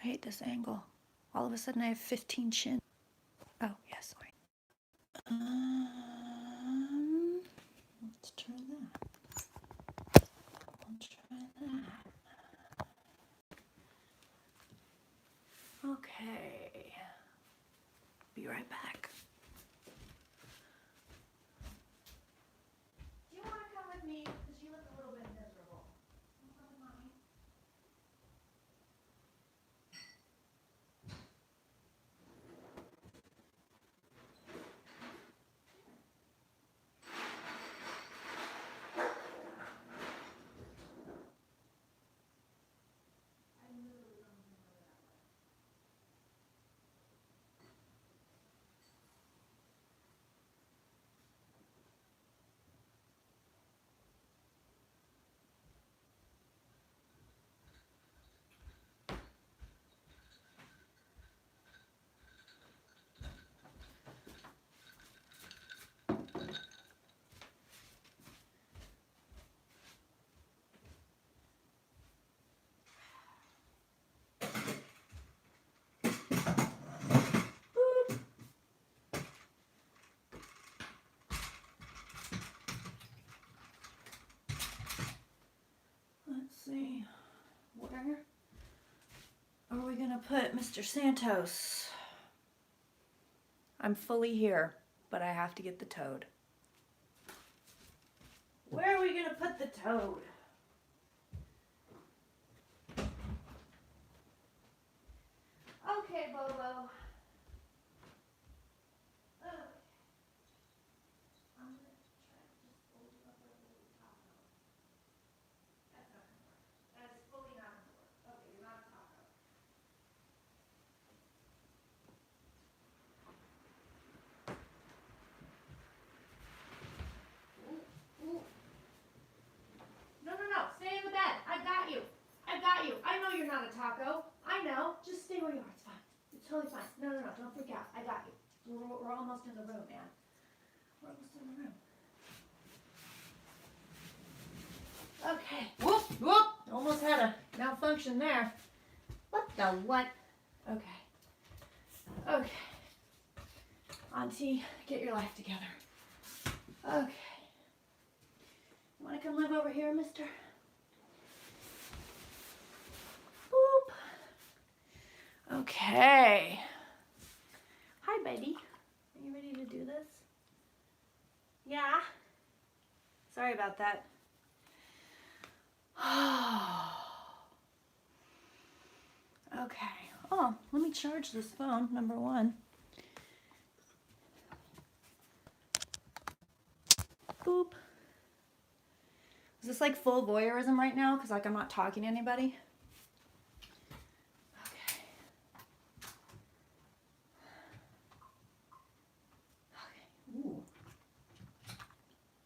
I hate this angle. All of a sudden I have 15 chin. Oh, yeah, sorry. Let's try that. Let's try that. Okay. Be right back. Do you want to come with me? Because you look a little bit miserable. You come with mommy? Let's see. Where are we going to put Mr. Santos? I'm fully here, but I have to get the toad. Where are we going to put the toad? Okay, Bobo. I'm going to try to just fold you up like a little taco. That's not going to work. That is fully not going to work. Okay, you're not a taco. Ooh, ooh. No, no, no. Stay in the bed. I got you. I got you. I know you're not a taco. I know. Just stay where you are. It's fine. It's totally fine. No, no, no. Don't freak out. I got you. We're almost in the room, man. We're almost in the room. Okay. Whoop, whoop. Almost had a malfunction there. What the what? Okay. Okay. Auntie, get your life together. Okay. You want to come live over here, mister? Boop. Okay. Hi, baby. Are you ready to do this? Yeah? Sorry about that. Okay. Oh, let me charge this phone, number one. Boop. Is this like full voyeurism right now? Because like I'm not talking to anybody? Okay. Okay. Ooh.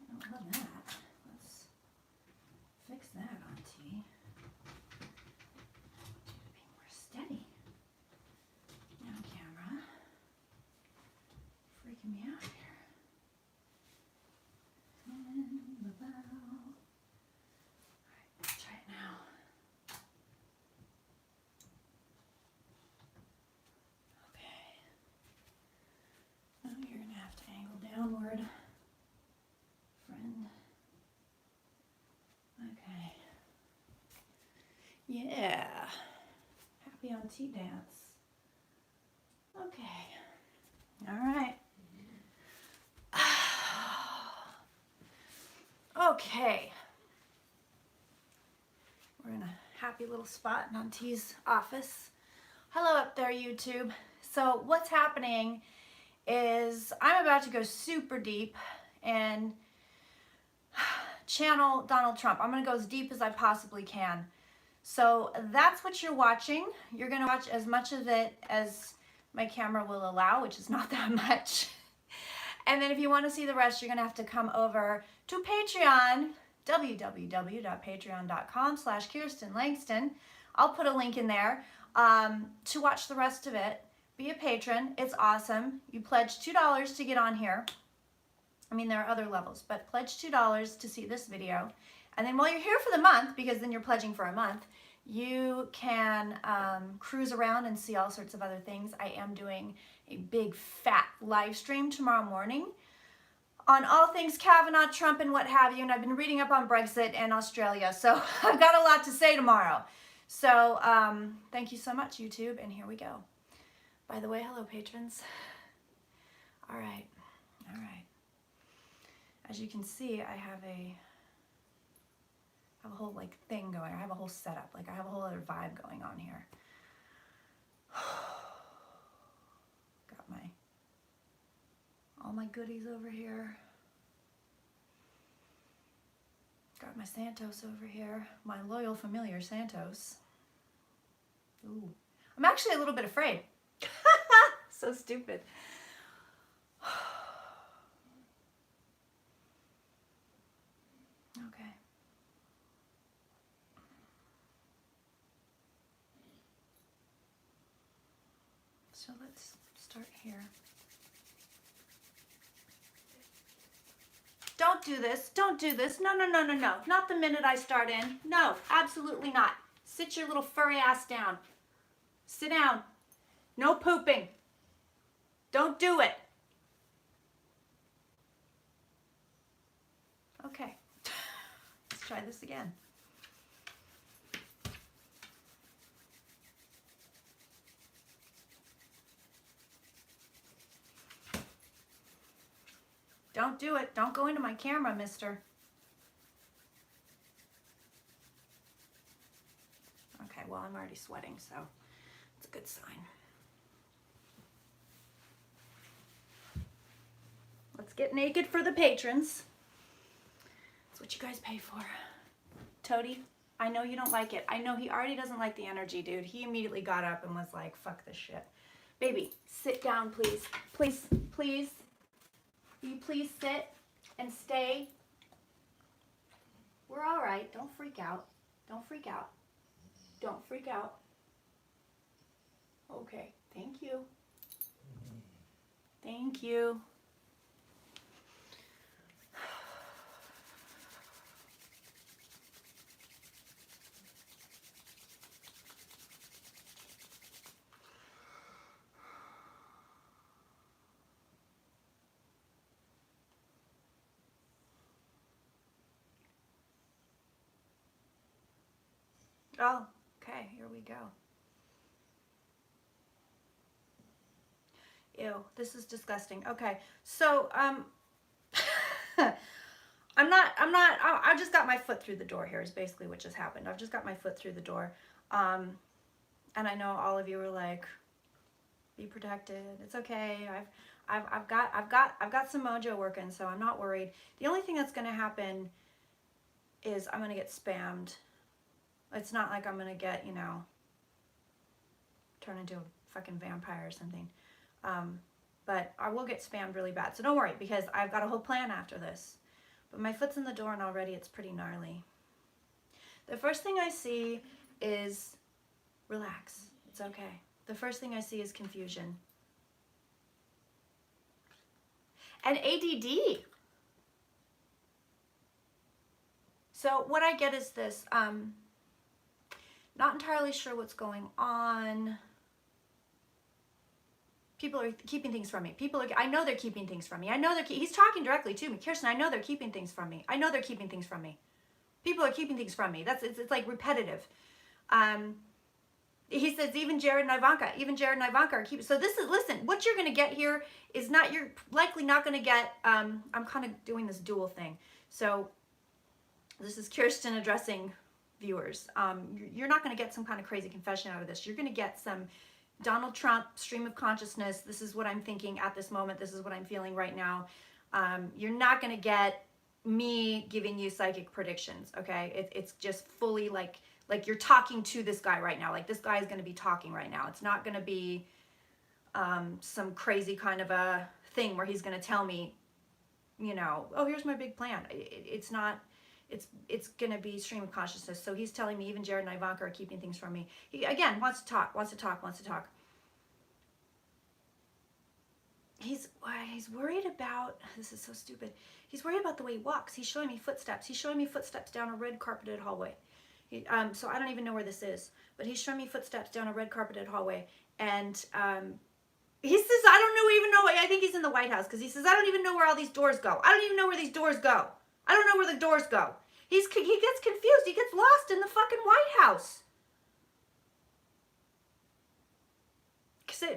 I don't love that. Let's fix that, Auntie. Be more steady. Now, camera. Freaking me out here. Alright, try it now. Okay. Now you're gonna have to angle downward, friend. Okay. Yeah. Happy Auntie dance. Okay. All right. Okay. We're in a happy little spot in Auntie's office. Hello up there, YouTube. So what's happening is I'm about to go super deep and channel Donald Trump. I'm going to go as deep as I possibly can. So that's what you're watching. You're going to watch as much of it as my camera will allow, which is not that much. And then if you want to see the rest, you're going to have to come over to Patreon, www.patreon.com/Kirsten Langston. I'll put a link in there to watch the rest of it. Be a patron. It's awesome. You pledge $2 to get on here. I mean, there are other levels, but pledge $2 to see this video. And then while you're here for the month, because then you're pledging for a month, You can cruise around and see all sorts of other things. I am doing a big fat live stream tomorrow morning on all things Kavanaugh, Trump, and what have you. And I've been reading up on Brexit and Australia. So I've got a lot to say tomorrow. So thank you so much, YouTube. And here we go. By the way, hello, patrons. All right. All right. As you can see, I have a whole like thing going. I have a whole setup. Like I have a whole other vibe going on here. Got all my goodies over here. Got my Santos over here. My loyal familiar Santos. Ooh. I'm actually a little bit afraid. So stupid. Okay. So let's start here. Don't do this. Don't do this. No, no, no, no, no. Not the minute I start in. No, absolutely not. Sit your little furry ass down. Sit down. No pooping. Don't do it. Okay. Let's try this again. Don't do it. Don't go into my camera, mister. Okay, well, I'm already sweating, so it's a good sign. Let's get naked for the patrons. That's what you guys pay for. Toady, I know you don't like it. I know he already doesn't like the energy, dude. He immediately got up and was like, fuck this shit. Baby, sit down, please. Please, please. Will you please sit and stay? We're all right. Don't freak out. Don't freak out. Don't freak out. Okay. Thank you. Thank you. Oh, okay, here we go. Ew, this is disgusting. Okay, so, I just got my foot through the door here is basically what just happened. I've just got my foot through the door. And I know all of you are like, be protected. It's okay. I've got some mojo working, so I'm not worried. The only thing that's going to happen is I'm going to get spammed. It's not like I'm going to get, turn into a fucking vampire or something. But I will get spammed really bad. So don't worry, because I've got a whole plan after this. But my foot's in the door and already it's pretty gnarly. The first thing I see is relax. It's okay. The first thing I see is confusion. And ADD. So what I get is this, not entirely sure what's going on. People are keeping things from me. I know they're keeping things from me. I know he's talking directly to me. Kirsten, I know they're keeping things from me. I know they're keeping things from me. People are keeping things from me. It's like repetitive. He says even Jared and Ivanka are keeping. So listen, what you're going to get here is you're likely not going to get, I'm kind of doing this dual thing. So this is Kirsten addressing viewers. You're not going to get some kind of crazy confession out of this. You're going to get some Donald Trump stream of consciousness. This is what I'm thinking at this moment. This is what I'm feeling right now. You're not going to get me giving you psychic predictions, okay? It's just fully like you're talking to this guy right now. Like this guy is going to be talking right now. It's not going to be some crazy kind of a thing where he's going to tell me, oh, here's my big plan. It's not. It's going to be stream of consciousness. So he's telling me even Jared and Ivanka are keeping things from me. He, again, wants to talk. He's worried about, this is so stupid. He's worried about the way he walks. He's showing me footsteps. He's showing me footsteps down a red carpeted hallway. So I don't even know where this is, but he's showing me footsteps down a red carpeted hallway. And he says, I don't even know. I think he's in the White House because he says, I don't even know where all these doors go. I don't even know where these doors go. I don't know where the doors go. He gets confused. He gets lost in the fucking White House.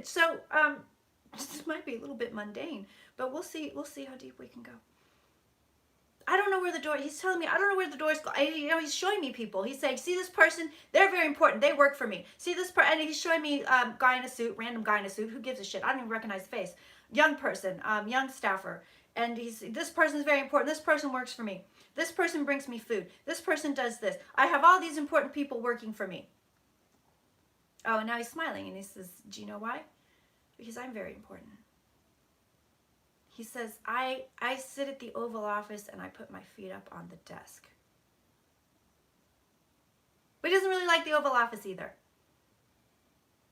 So this might be a little bit mundane, but we'll see how deep we can go. I don't know where the door, he's telling me, I don't know where the doors go. He's showing me people. He's saying, see this person? They're very important. They work for me. See this person? And he's showing me guy in a suit, random guy in a suit. Who gives a shit? I don't even recognize the face. Young person, young staffer. And this person is very important. This person works for me. This person brings me food. This person does this. I have all these important people working for me. Oh, and now he's smiling and he says, do you know why? Because I'm very important. He says, I sit at the Oval Office and I put my feet up on the desk. But he doesn't really like the Oval Office either.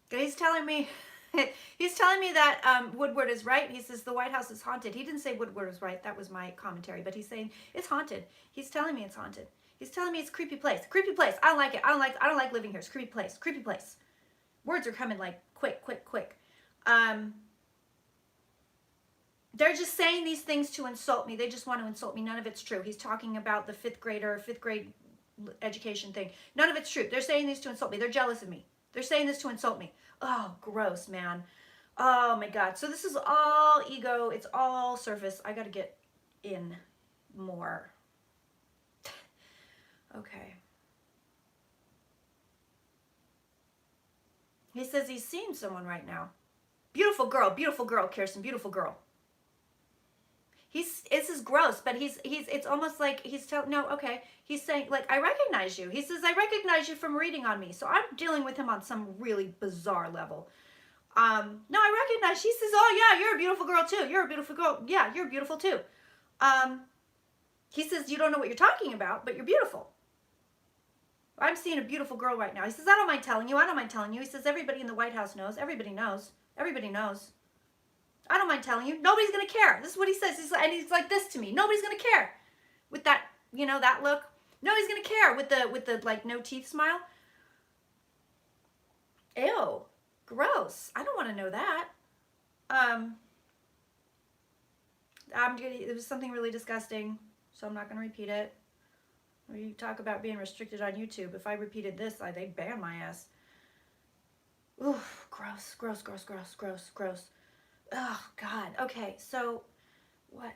He's telling me that Woodward is right. He says the White House is haunted. He didn't say Woodward was right. That was my commentary. But he's saying it's haunted. He's telling me it's haunted. He's telling me it's a creepy place. Creepy place. I don't like it. I don't like living here. It's a creepy place. Creepy place. Words are coming like quick. They're just saying these things to insult me. They just want to insult me. None of it's true. He's talking about the fifth grade education thing. None of it's true. They're saying these to insult me. They're jealous of me. They're saying this to insult me. Oh, gross, man. Oh, my God. So this is all ego. It's all surface. I got to get in more. Okay. He says he's seeing someone right now. Beautiful girl, Kirsten, beautiful girl. This is gross, but it's almost like he's telling, no, okay. He's saying, like, I recognize you. He says, I recognize you from reading on me. So I'm dealing with him on some really bizarre level. No, I recognize, she says, oh yeah, you're a beautiful girl too. You're a beautiful girl. Yeah, you're beautiful too. He says, you don't know what you're talking about, but you're beautiful. I'm seeing a beautiful girl right now. He says, I don't mind telling you. I don't mind telling you. He says, everybody in the White House knows. Everybody knows. Everybody knows. I don't mind telling you. Nobody's going to care. This is what he says. And he's like this to me. Nobody's going to care. With that, you know, that look. Nobody's going to care with the like no teeth smile. Ew. Gross. I don't want to know that. It was something really disgusting, so I'm not going to repeat it. You talk about being restricted on YouTube. If I repeated this, they'd ban my ass. Ooh, gross. Oh, God. Okay, so what?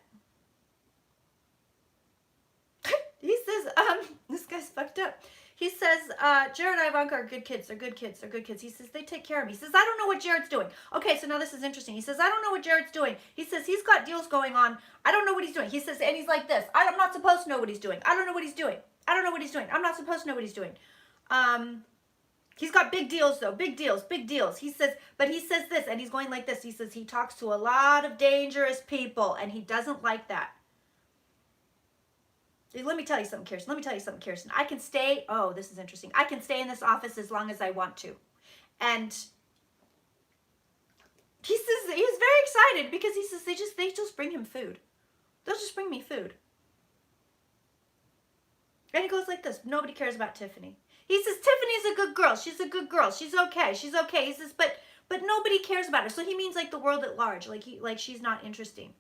He says, this guy's fucked up. He says, Jared and Ivanka are good kids. They're good kids. He says, they take care of me. He says, I don't know what Jared's doing. Okay, so now this is interesting. He says, I don't know what Jared's doing. He says, he's got deals going on. I don't know what he's doing. He says, and he's like this. I'm not supposed to know what he's doing. I don't know what he's doing. I'm not supposed to know what he's doing. He's got big deals, though. Big deals. He says, but he says this, and he's going like this. He says he talks to a lot of dangerous people, and he doesn't like that. Let me tell you something, Kirsten. I can stay, oh, this is interesting. I can stay in this office as long as I want to. And he says, he's very excited because he says they just bring him food. They'll just bring me food. And he goes like this, nobody cares about Tiffany. He says, Tiffany's a good girl. She's a good girl. She's okay. He says, but nobody cares about her. So he means like the world at large. Like she's not interesting.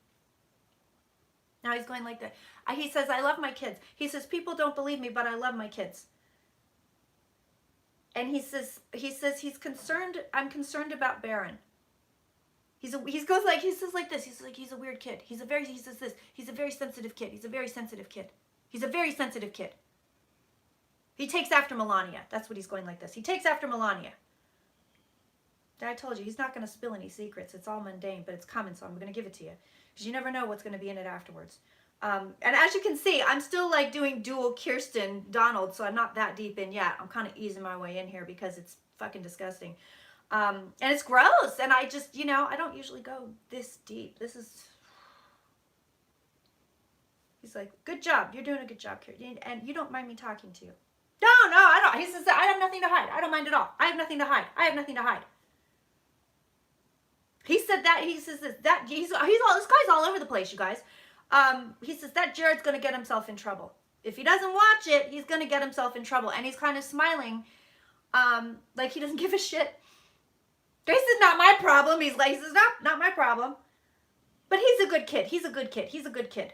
Now he's going like that. He says, I love my kids. He says, people don't believe me, but I love my kids. And he says he's concerned. I'm concerned about Baron. He says like this. He's like, he's a weird kid. He says this. He's a very sensitive kid. He's a very sensitive kid. He takes after Melania. That's what he's going like this. He takes after Melania. I told you, he's not going to spill any secrets. It's all mundane, but it's coming, so I'm going to give it to you. Because you never know what's going to be in it afterwards. And as you can see, I'm still like doing dual Kirsten Donald, so I'm not that deep in yet. I'm kind of easing my way in here because it's fucking disgusting. And it's gross. And I just, I don't usually go this deep. He's like, good job. You're doing a good job, Kirsten. And you don't mind me talking to you. No, I don't. He says, I have nothing to hide. I don't mind at all. I have nothing to hide. He said that. He says this guy's all over the place, you guys. He says that Jared's going to get himself in trouble. If he doesn't watch it, he's going to get himself in trouble. And he's kind of smiling, like he doesn't give a shit. This is not my problem. He's like, this is not my problem. But he's a good kid. He's a good kid. He's a good kid.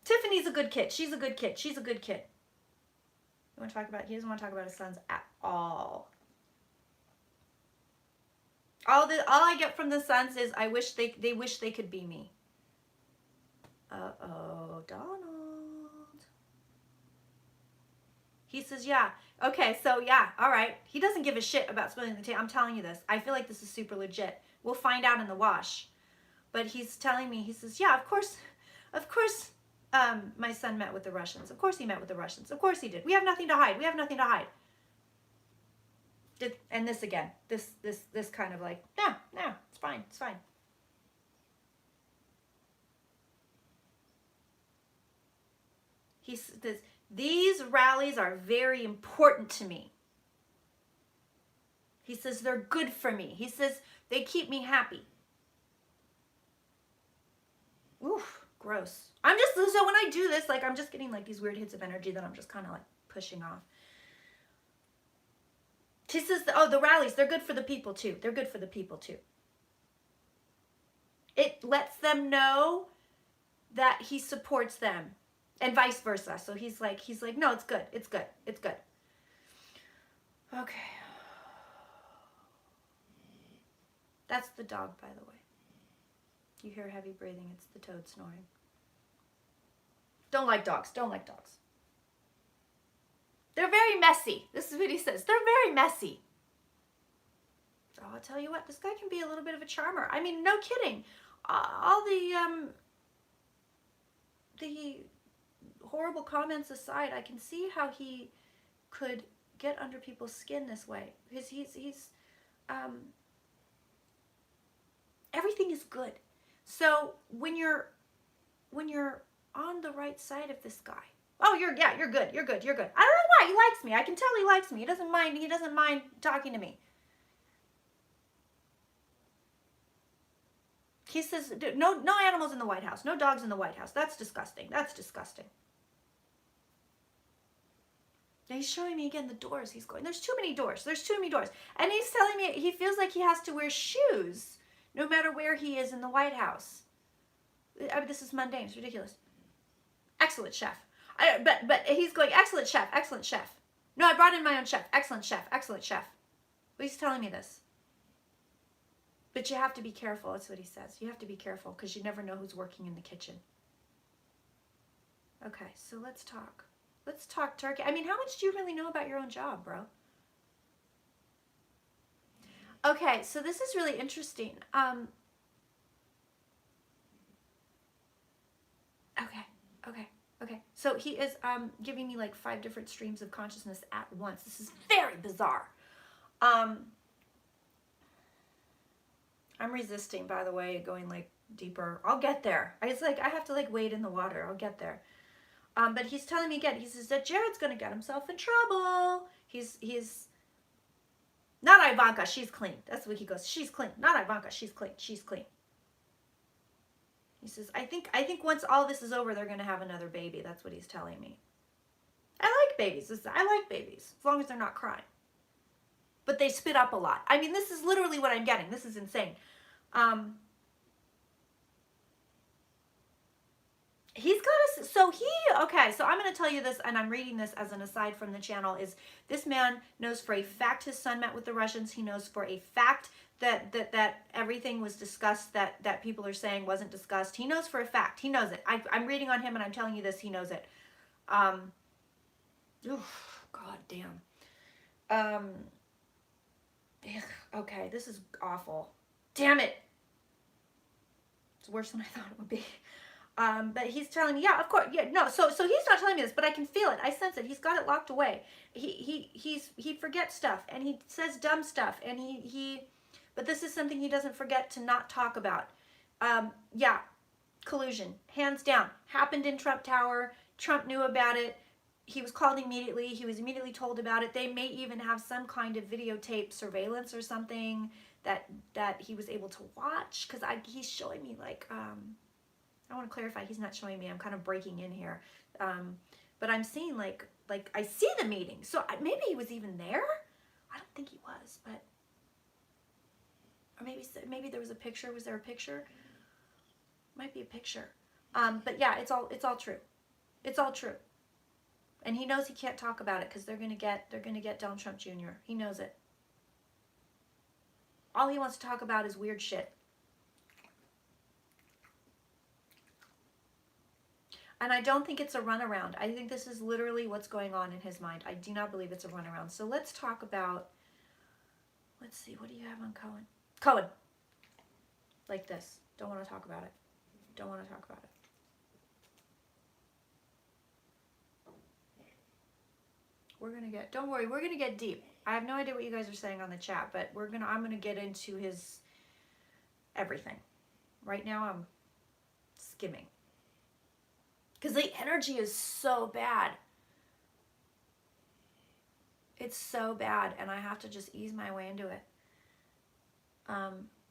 Tiffany's a good kid. She's a good kid. She's a good kid. You want to talk about, he doesn't want to talk about his sons at all. All I get from the sons is I wish they wish they could be me. Uh-oh, Donald. He says, yeah. Okay, so yeah, all right. He doesn't give a shit about spilling the tea. I'm telling you this. I feel like this is super legit. We'll find out in the wash. But he's telling me, he says, yeah, of course, my son met with the Russians. Of course he met with the Russians. Of course he did. We have nothing to hide. We have nothing to hide. And this again, this kind of like, no, it's fine, it's fine. He says, these rallies are very important to me. He says, they're good for me. He says, they keep me happy. Oof, gross. So when I do this, like, I'm just getting like these weird hits of energy that I'm just kind of like pushing off. He says, oh, the rallies, they're good for the people too. They're good for the people too. It lets them know that he supports them and vice versa. So he's like, no, it's good. It's good. It's good. Okay. That's the dog, by the way. You hear heavy breathing. It's the toad snoring. Don't like dogs. Don't like dogs. They're very messy. This is what he says. They're very messy. Oh, I'll tell you what. This guy can be a little bit of a charmer. I mean, no kidding. All the horrible comments aside, I can see how he could get under people's skin this way. Because he's everything is good. So when you're on the right side of this guy, oh, you're good. You're good. I don't know why. He likes me. I can tell he likes me. He doesn't mind talking to me. He says, no animals in the White House. No dogs in the White House. That's disgusting. That's disgusting. Now he's showing me again the doors he's going. There's too many doors. There's too many doors. And he's telling me he feels like he has to wear shoes no matter where he is in the White House. I mean, this is mundane. It's ridiculous. Excellent chef. But he's going, excellent chef, excellent chef. No, I brought in my own chef. Excellent chef, excellent chef. But he's telling me this. But you have to be careful. That's what he says. You have to be careful because you never know who's working in the kitchen. Okay, so let's talk. Let's talk turkey. I mean, how much do you really know about your own job, bro? Okay, so this is really interesting. Okay. So he is giving me like 5 different streams of consciousness at once. This is very bizarre. I'm resisting, by the way, going like deeper. I'll get there. I have to like wade in the water. I'll get there. But he's telling me again, he says that Jared's going to get himself in trouble. He's not Ivanka, she's clean. That's what he goes. She's clean. Not Ivanka, she's clean. She's clean. He says, I think once all this is over, they're going to have another baby. That's what he's telling me. I like babies. I like babies, as long as they're not crying. But they spit up a lot. I mean, this is literally what I'm getting. This is insane. He's got a, so I'm going to tell you this, and I'm reading this as an aside from the channel, is this man knows for a fact his son met with the Russians. He knows for a fact that everything was discussed that people are saying wasn't discussed. He knows for a fact. He knows it. I'm reading on him, and I'm telling you this. He knows it. God damn. Okay, this is awful. Damn it. It's worse than I thought it would be. But he's telling me, yeah, of course, yeah, no. So he's not telling me this, but I can feel it. I sense it. He's got it locked away. He forgets stuff, and he says dumb stuff, and but this is something he doesn't forget to not talk about. Yeah, collusion, hands down, happened in Trump Tower. Trump knew about it. He was called immediately. He was immediately told about it. They may even have some kind of videotape surveillance or something that he was able to watch, because he's showing me like. I want to clarify, he's not showing me. I'm kind of breaking in here. But I'm seeing like I see the meeting. So maybe he was even there. I don't think he was, but, or maybe there was a picture. Was there a picture? Might be a picture. But yeah, it's all true. It's all true. And he knows he can't talk about it because they're gonna get Donald Trump Jr. He knows it. All he wants to talk about is weird shit. And I don't think it's a runaround. I think this is literally what's going on in his mind. I do not believe it's a runaround. So let's talk about, let's see, what do you have on Cohen? Cohen. Like this. Don't want to talk about it. Don't want to talk about it. We're going to get, don't worry, we're going to get deep. I have no idea what you guys are saying on the chat, but I'm going to get into his everything. Right now I'm skimming. Because the energy is so bad. It's so bad, and I have to just ease my way into it.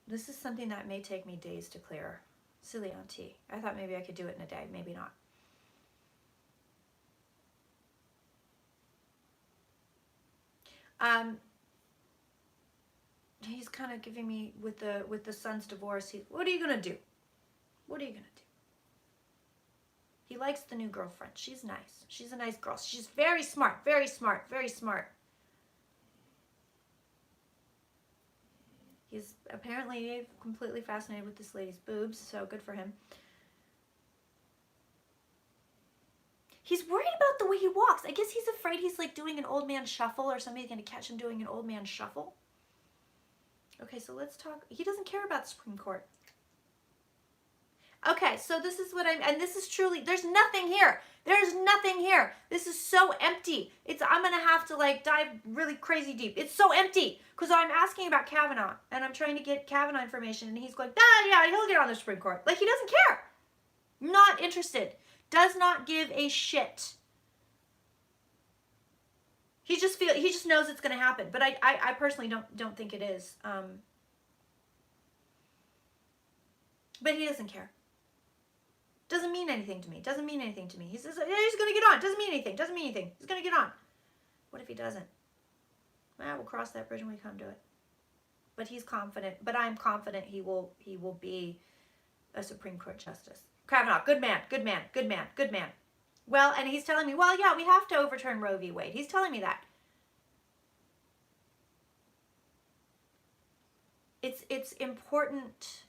This is something that may take me days to clear. Silly auntie. I thought maybe I could do it in a day. Maybe not. He's kind of giving me with the son's divorce. What are you gonna do? What are you gonna do? He likes the new girlfriend. She's nice. She's a nice girl. She's very smart, very smart, very smart. He's apparently completely fascinated with this lady's boobs, so good for him. He's worried about the way he walks. I guess he's afraid he's like doing an old man shuffle or somebody's going to catch him doing an old man shuffle. Okay, so let's talk. He doesn't care about the Supreme Court. Okay, so this is what and this is truly, there's nothing here. There's nothing here. This is so empty. I'm going to have to like dive really crazy deep. It's so empty because I'm asking about Kavanaugh and I'm trying to get Kavanaugh information and he's going, yeah, he'll get on the Supreme Court. Like he doesn't care. Not interested. Does not give a shit. He just knows it's going to happen. But I personally don't think it is. But he doesn't care. Doesn't mean anything to me. Doesn't mean anything to me. He says, yeah, he's going to get on. Doesn't mean anything. Doesn't mean anything. He's going to get on. What if he doesn't? Well, we'll cross that bridge when we come to it. But he's confident. But I'm confident he will be a Supreme Court justice. Kavanaugh, good man, good man, good man, good man. Well, and he's telling me, well, yeah, we have to overturn Roe v. Wade. He's telling me that. It's important.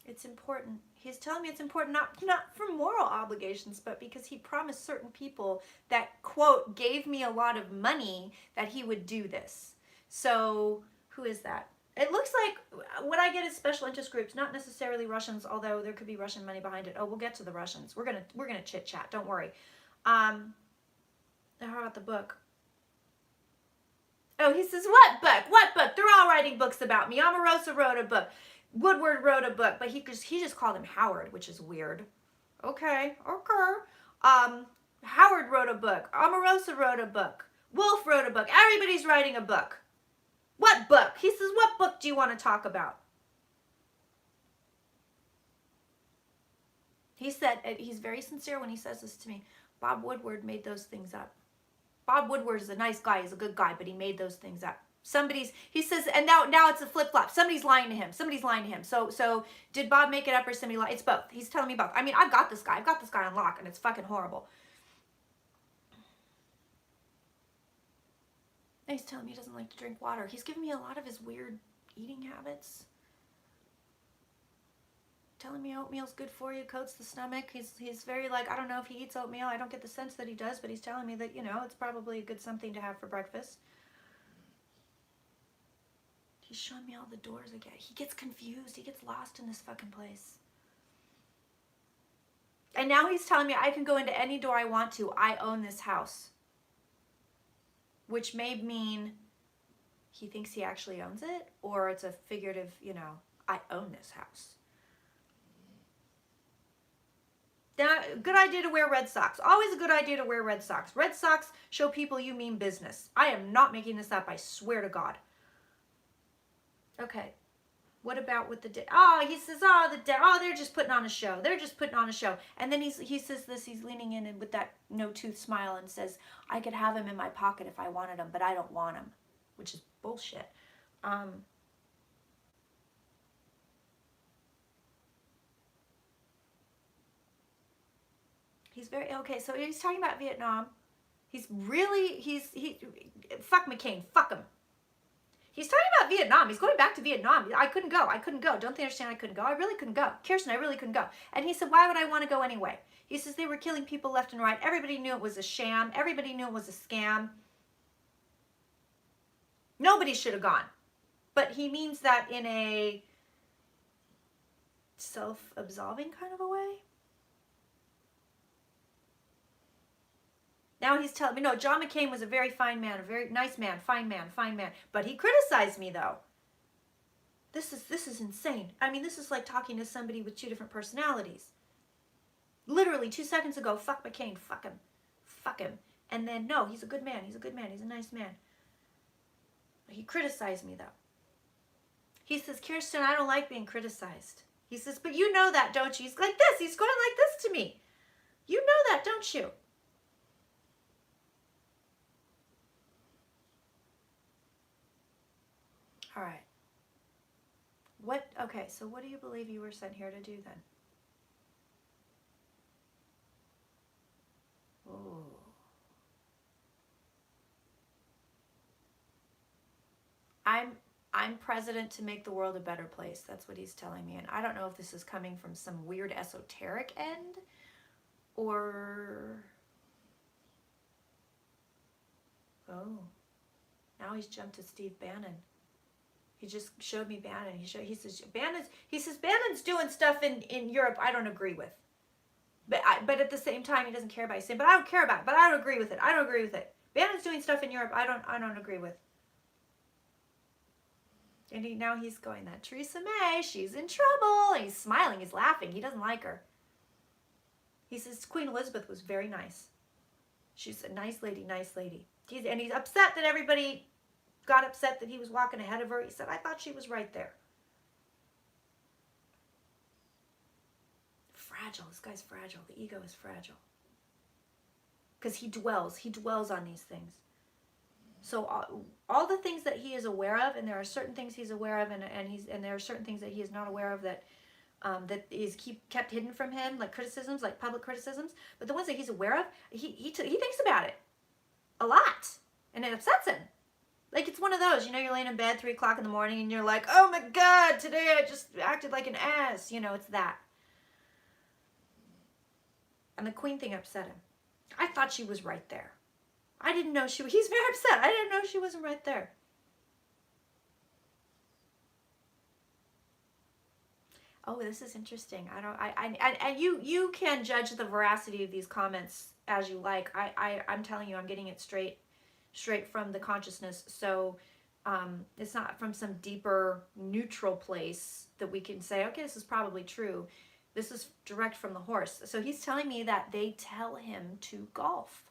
It's important. He's telling me it's important, not for moral obligations, but because he promised certain people that, quote, gave me a lot of money that he would do this. So who is that? It looks like what I get is special interest groups, not necessarily Russians, although there could be Russian money behind it. Oh, we'll get to the Russians. We're gonna chit chat. Don't worry. How about the book? Oh, he says, what book? What book? They're all writing books about me. Omarosa wrote a book. Woodward wrote a book, but he just called him Howard, which is weird. Okay. Howard wrote a book. Omarosa wrote a book. Wolf wrote a book. Everybody's writing a book. What book? He says, what book do you want to talk about? He said, he's very sincere when he says this to me, Bob Woodward made those things up. Bob Woodward is a nice guy, he's a good guy, but he made those things up. He says, and now it's a flip-flop. Somebody's lying to him. Somebody's lying to him. So did Bob make it up or somebody lied? It's both. He's telling me both. I mean, I've got this guy on lock, and it's fucking horrible. And he's telling me he doesn't like to drink water. He's giving me a lot of his weird eating habits. Telling me oatmeal's good for you, coats the stomach. He's very like, I don't know if he eats oatmeal. I don't get the sense that he does, but he's telling me that, it's probably a good something to have for breakfast. He's showing me all the doors again. He gets confused. He gets lost in this fucking place. And now he's telling me I can go into any door I want to. I own this house. Which may mean he thinks he actually owns it, or it's a figurative, I own this house. Now, good idea to wear red socks. Always a good idea to wear red socks. Red socks show people you mean business. I am not making this up, I swear to God. Okay. What about with the oh, he says, oh, oh, they're just putting on a show. They're just putting on a show. And then he says this, he's leaning in and with that no-tooth smile and says, I could have him in my pocket if I wanted him, but I don't want him, which is bullshit. He's very, okay, so he's talking about Vietnam. He's fuck McCain, fuck him. He's talking about Vietnam. He's going back to Vietnam. I couldn't go. Don't they understand I couldn't go? I really couldn't go. Kirsten, I really couldn't go. And he said, why would I want to go anyway? He says they were killing people left and right. Everybody knew it was a sham. Everybody knew it was a scam. Nobody should have gone. But he means that in a self-absolving kind of a way. Now he's telling me, no, John McCain was a very fine man, a very nice man, fine man. But he criticized me, though. This is insane. I mean, this is like talking to somebody with two different personalities. Literally 2 seconds ago, fuck McCain, fuck him. And then, no, he's a good man, he's a nice man. He criticized me, though. He says, Kirsten, I don't like being criticized. He says, but you know that, don't you? He's like this. He's going like this to me. You know that, don't you? All right. Okay, so what do you believe you were sent here to do then? Oh. I'm president to make the world a better place. That's what he's telling me. And I don't know if this is coming from some weird esoteric end or... Oh. Now he's jumped to Steve Bannon. He just showed me Bannon. He says Bannon's doing stuff in Europe I don't agree with. But at the same time he doesn't care about it. He's saying, but I don't care about it. But I don't agree with it. Bannon's doing stuff in Europe I don't agree with. And now he's going that Theresa May, she's in trouble. And he's smiling, he's laughing. He doesn't like her. He says Queen Elizabeth was very nice. She's a nice lady. And he's upset that everybody got upset that he was walking ahead of her. He said, I thought she was right there. Fragile. This guy's fragile. The ego is fragile. Because he dwells on these things. So all the things that he is aware of, and there are certain things he's aware of, and there are certain things that he is not aware of that is kept hidden from him, like criticisms, like public criticisms. But the ones that he's aware of, he thinks about it a lot, and it upsets him. Like it's one of those, you're laying in bed 3 o'clock in the morning, and you're like, oh my God, today I just acted like an ass. It's that. And the Queen thing upset him. I thought she was right there. I didn't know he's very upset. I didn't know she wasn't right there. Oh, this is interesting. And you can judge the veracity of these comments as you like. I'm telling you, I'm getting it straight from the consciousness. So it's not from some deeper neutral place that we can say, okay, this is probably true. This is direct from the horse. So he's telling me that they tell him to golf.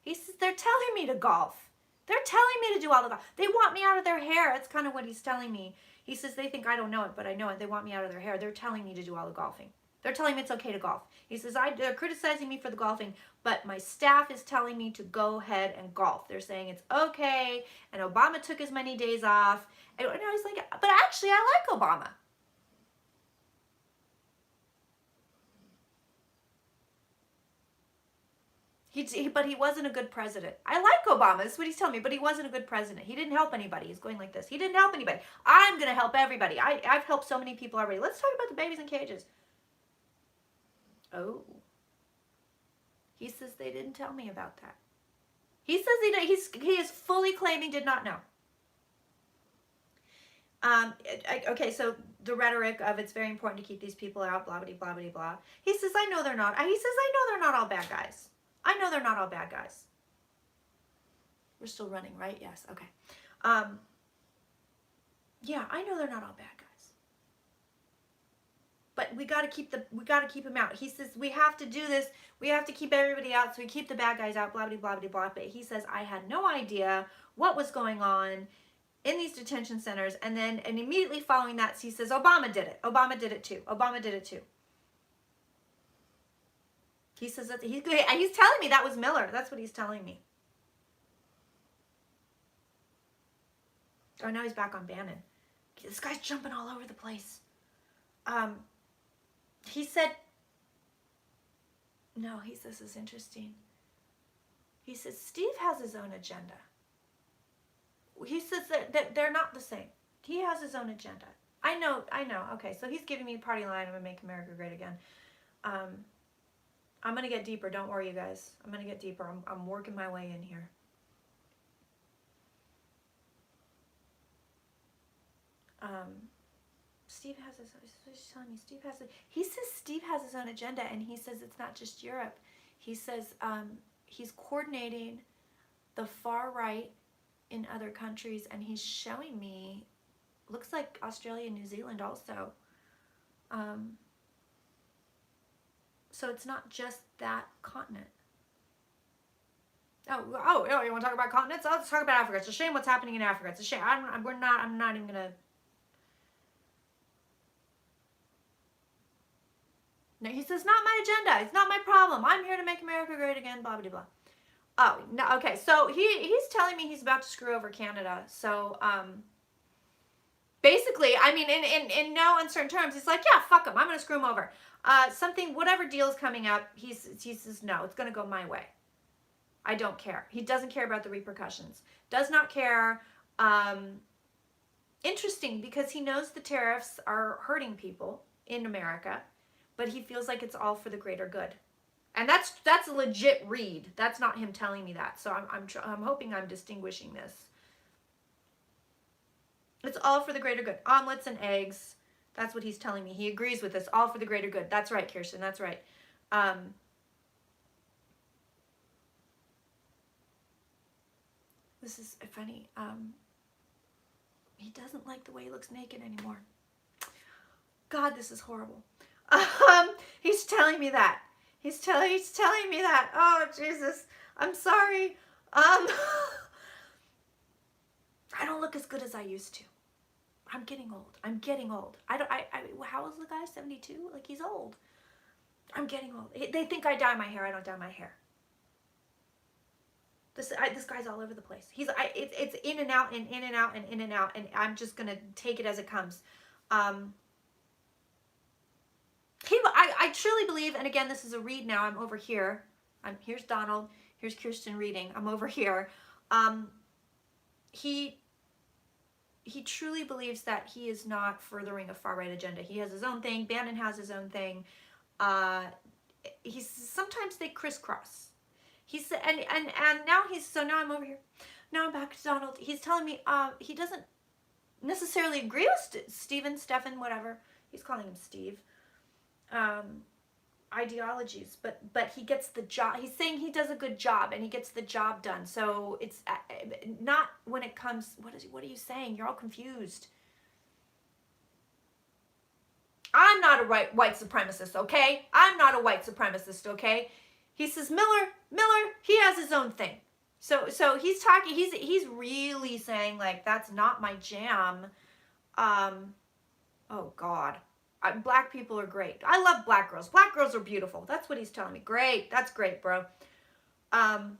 He says, they're telling me to golf. They're telling me to do all the golf. They want me out of their hair. That's kind of what he's telling me. He says, they think I don't know it, but I know it. They want me out of their hair. They're telling me to do all the golfing. They're telling me it's okay to golf. He says, they're criticizing me for the golfing, but my staff is telling me to go ahead and golf. They're saying it's okay, and Obama took as many days off. And I was like, but actually, I like Obama. But he wasn't a good president. I like Obama. That's what he's telling me. But he wasn't a good president. He didn't help anybody. He's going like this. He didn't help anybody. I'm going to help everybody. I've helped so many people already. Let's talk about the babies in cages. Oh. He says they didn't tell me about that. He says he is fully claiming did not know. Okay, so the rhetoric of it's very important to keep these people out, blah, blah, blah, blah, blah. He says, I know they're not. He says, I know they're not all bad guys. I know they're not all bad guys. We're still running, right? Yes. Okay. Yeah, I know they're not all bad guys. But we got to keep them out. He says we have to do this. We have to keep everybody out, so we keep the bad guys out. Blah blah blah blah blah. But he says I had no idea what was going on. in these detention centers. And immediately following that, he says, Obama did it. Obama did it too. Obama did it too. He says that he's telling me that was Miller. That's what he's telling me. Oh, now he's back on Bannon. This guy's jumping all over the place. He said, no, this is interesting. He says, Steve has his own agenda. He says that they're not the same. He has his own agenda. I know. Okay, so he's giving me the party line. I'm going to make America great again. I'm going to get deeper. Don't worry, you guys. I'm going to get deeper. I'm working my way in here. Steve has his, he's telling me Steve has, he says Steve has his own agenda, and he says it's not just Europe. He says he's coordinating the far right in other countries, and he's showing me, looks like Australia and New Zealand also. So it's not just that continent. Oh, you want to talk about continents? Let's talk about Africa. It's a shame what's happening in Africa. It's a shame. I'm not even gonna. No, he says, not my agenda. It's not my problem. I'm here to make America great again, blah, blah, blah. Oh, no, okay. So he's telling me he's about to screw over Canada. So, basically, I mean, in no uncertain terms, he's like, yeah, fuck him. I'm going to screw him over. Whatever deal is coming up, he says, no, it's going to go my way. I don't care. He doesn't care about the repercussions. Does not care. Interesting, because he knows the tariffs are hurting people in America, but he feels like it's all for the greater good. And that's a legit read. That's not him telling me that. So I'm hoping I'm distinguishing this. It's all for the greater good. Omelets and eggs. That's what he's telling me. He agrees with this. All for the greater good. That's right, Kirsten. That's right. This is funny. He doesn't like the way he looks naked anymore. God, this is horrible. He's telling me that. He's telling me that. Oh, Jesus. I'm sorry. I don't look as good as I used to. I'm getting old. How old is the guy? 72? Like, he's old. I'm getting old. They think I dye my hair. I don't dye my hair. This guy's all over the place. It's in and out and in and out and in and out, and I'm just gonna take it as it comes. I truly believe, and again, this is a read now. I'm over here. Here's Donald. Here's Kirsten reading. I'm over here. He truly believes that he is not furthering a far right agenda. He has his own thing. Bannon has his own thing. Sometimes they crisscross. He said, and now now I'm over here. Now I'm back to Donald. He's telling me he doesn't necessarily agree with Stephen, whatever. He's calling him Steve. Ideologies, but he gets the job. He's saying he does a good job and he gets the job done. So it's not when it comes. What are you saying? You're all confused. I'm not a white supremacist, okay? I'm not a white supremacist, okay? He says Miller, he has his own thing. So he's talking. He's really saying, like, that's not my jam. Oh God. Black people are great. I love black girls. Black girls are beautiful. That's what he's telling me. Great. That's great, bro. Now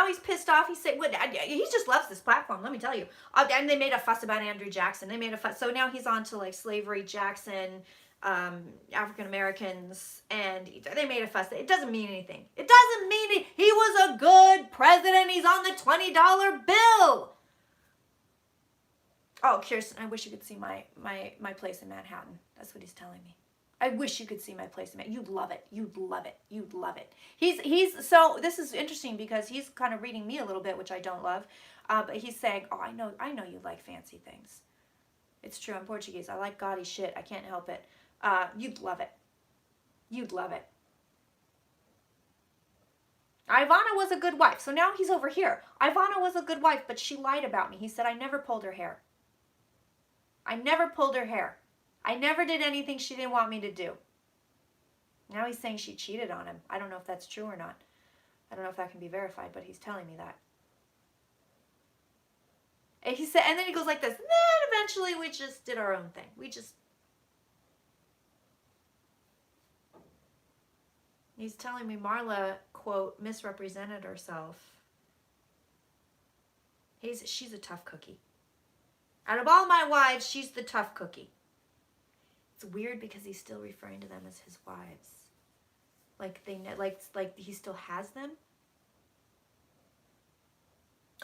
he's pissed off. He said, he just loves this platform, let me tell you. And they made a fuss about Andrew Jackson. They made a fuss. So now he's on to, like, slavery, Jackson, African Americans, and they made a fuss. It doesn't mean anything. It doesn't mean it. He was a good president. He's on the $20 bill. Oh, Kirsten, I wish you could see my place in Manhattan. That's what he's telling me. I wish you could see my place in Manhattan. You'd love it. You'd love it. You'd love it. So this is interesting because he's kind of reading me a little bit, which I don't love. But he's saying, oh, I know you like fancy things. It's true. I'm Portuguese. I like gaudy shit. I can't help it. You'd love it. You'd love it. Ivana was a good wife. So now he's over here. Ivana was a good wife, but she lied about me. He said, I never pulled her hair. I never pulled her hair. I never did anything she didn't want me to do. Now he's saying she cheated on him. I don't know if that's true or not. I don't know if that can be verified, but he's telling me that. And he said, and then he goes like this, and then eventually we just did our own thing. He's telling me Marla, quote, misrepresented herself. She's a tough cookie. Out of all my wives, she's the tough cookie. It's weird because he's still referring to them as his wives. Like he still has them.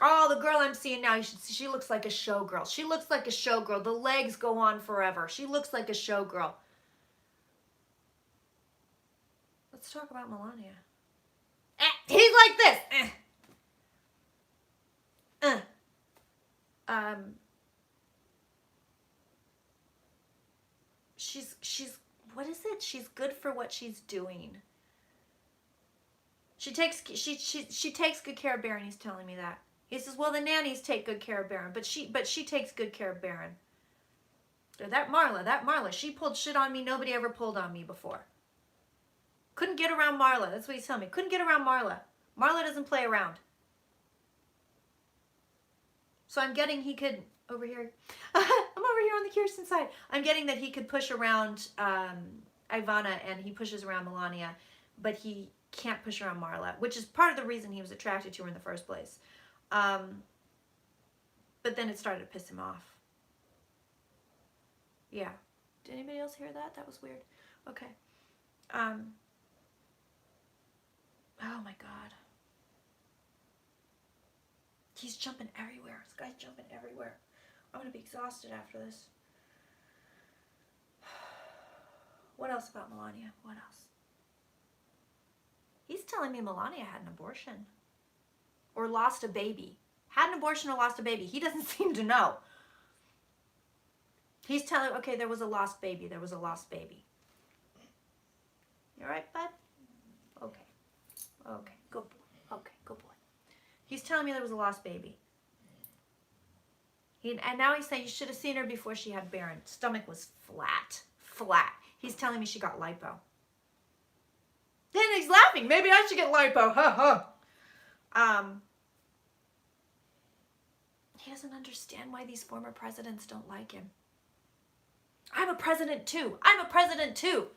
Oh, the girl I'm seeing now, you should see, she looks like a showgirl. She looks like a showgirl. The legs go on forever. She looks like a showgirl. Let's talk about Melania. He's like this. She's what is it? She's good for what she's doing. She takes good care of Baron. He's telling me that. He says, well, the nannies take good care of Baron, but she takes good care of Baron. That Marla, she pulled shit on me nobody ever pulled on me before. Couldn't get around Marla. That's what he's telling me. Couldn't get around Marla. Marla doesn't play around. So I'm getting he could, over here, I'm over here on the Kirsten side. I'm getting that he could push around Ivana and he pushes around Melania, but he can't push around Marla, which is part of the reason he was attracted to her in the first place. But then it started to piss him off. Yeah. Did anybody else hear that? That was weird. Okay. Oh my God. He's jumping everywhere. This guy's jumping everywhere. I'm going to be exhausted after this. What else about Melania? What else? He's telling me Melania had an abortion. Or lost a baby. Had an abortion or lost a baby. He doesn't seem to know. He's telling, okay, there was a lost baby. There was a lost baby. You all right, bud? Okay. Okay, good boy. Okay, good boy. He's telling me there was a lost baby. And now he's saying you should have seen her before she had Baron. Stomach was flat. Flat. He's telling me she got lipo. Then he's laughing. Maybe I should get lipo. Ha ha. He doesn't understand why these former presidents don't like him. I'm a president too. I'm a president too.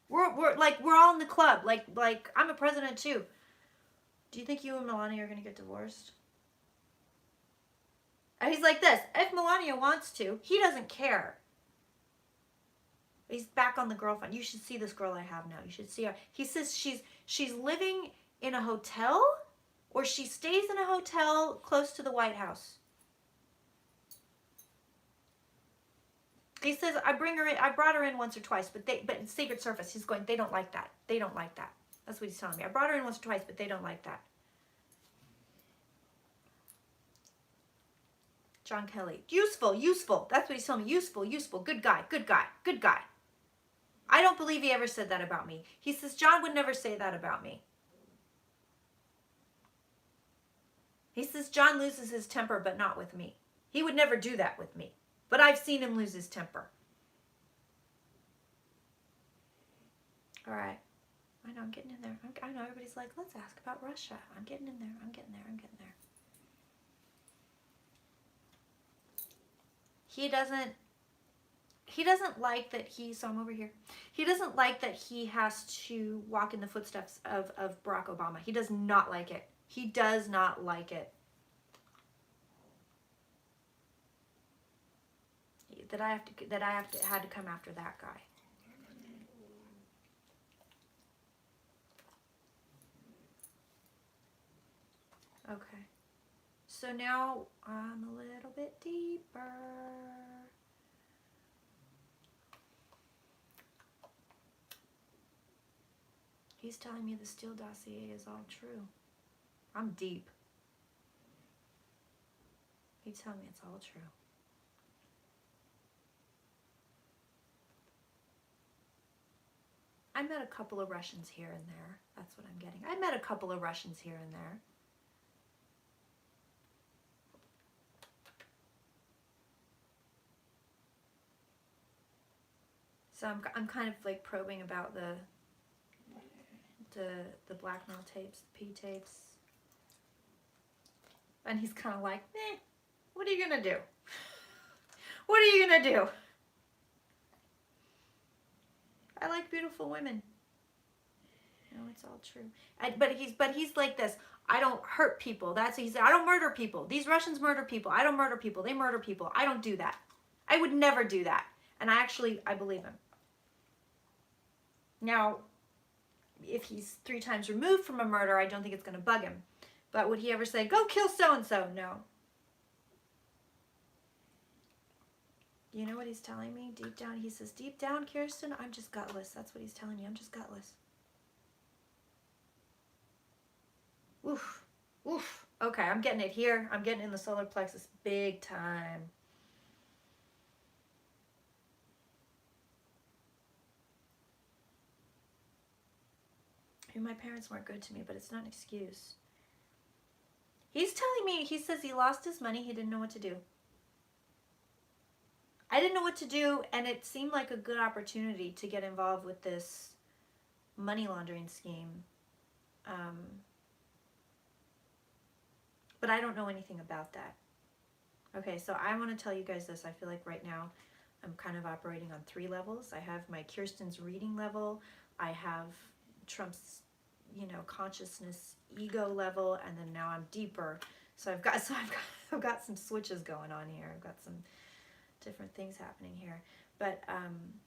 We're all in the club. Like I'm a president too. Do you think you and Melania are gonna get divorced? And he's like this. If Melania wants to, he doesn't care. He's back on the girlfriend. You should see this girl I have now. You should see her. He says she's living in a hotel, or she stays in a hotel close to the White House. He says I brought her in once or twice, but in Secret Service, he's going, they don't like that. They don't like that. That's what he's telling me. I brought her in once or twice, but they don't like that. John Kelly. Useful. That's what he's telling me. Useful. Good guy. I don't believe he ever said that about me. He says, John would never say that about me. He says, John loses his temper, but not with me. He would never do that with me. But I've seen him lose his temper. All right. I know, I'm getting in there. I know everybody's like, let's ask about Russia. I'm getting in there. He doesn't like that so I'm over here. He doesn't like that he has to walk in the footsteps of Barack Obama. He does not like it. He does not like it. That I had to come after that guy. Okay. So now I'm a little bit deeper. He's telling me the Steele dossier is all true. I'm deep. He's telling me it's all true. I met a couple of Russians here and there. That's what I'm getting. I met a couple of Russians here and there. So I'm kind of like probing about the blackmail tapes, the P tapes. And he's kind of like, what are you going to do? What are you going to do? I like beautiful women. No, it's all true. But he's like this. I don't hurt people. That's he said. I don't murder people. These Russians murder people. I don't murder people. They murder people. I don't do that. I would never do that. And I believe him. Now, if he's 3 times removed from a murder, I don't think it's going to bug him. But would he ever say, go kill so-and-so? No. You know what he's telling me? Deep down, he says, deep down, Kirsten, I'm just gutless. That's what he's telling me. I'm just gutless. Oof. Oof. Okay, I'm getting it here. I'm getting it in the solar plexus big time. My parents weren't good to me, but it's not an excuse. He's telling me, he says he lost his money. He didn't know what to do. I didn't know what to do, and it seemed like a good opportunity to get involved with this money laundering scheme. But I don't know anything about that. Okay, so I want to tell you guys this. I feel like right now I'm kind of operating on 3 levels. I have my Kirsten's reading level. I have Trump's, consciousness ego level, and then now I'm deeper. So I've got some switches going on here. I've got some different things happening here. But I'm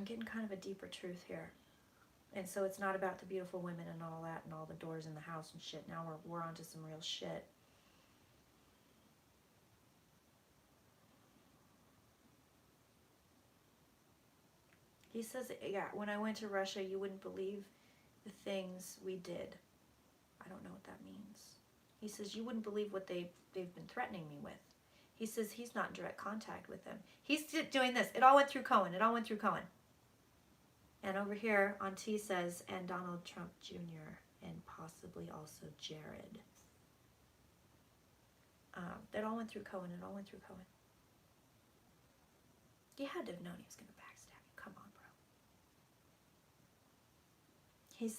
getting kind of a deeper truth here. And so it's not about the beautiful women and all that and all the doors in the house and shit. Now we're onto some real shit. He says, yeah, when I went to Russia, you wouldn't believe the things we did. I don't know what that means. He says, you wouldn't believe what they've been threatening me with. He says he's not in direct contact with them. He's doing this. It all went through Cohen. It all went through Cohen. And over here on T says, and Donald Trump Jr. and possibly also Jared. That all went through Cohen. It all went through Cohen. You had to have known he was going to backstab you. Come on, bro.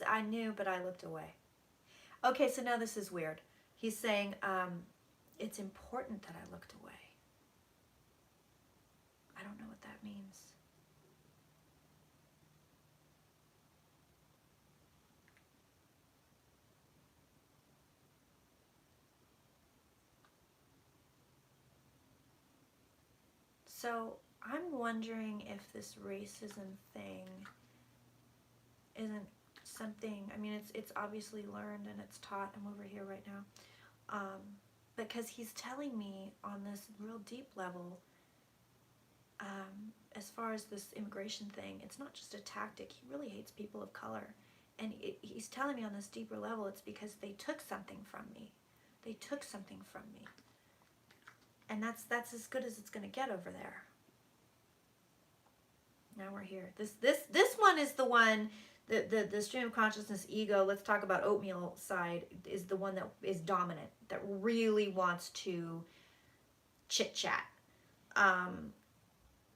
I knew, but I looked away. Okay, so now this is weird. He's saying, it's important that I looked away. I don't know what that means. So I'm wondering if this racism thing isn't something, I mean, it's obviously learned and it's taught. I'm over here right now. Because he's telling me on this real deep level, as far as this immigration thing, it's not just a tactic. He really hates people of color. And he's telling me on this deeper level, it's because they took something from me. They took something from me. And that's as good as it's going to get over there. Now we're here. This one is the one, the stream of consciousness ego, let's talk about oatmeal side, is the one that is dominant, that really wants to chit-chat.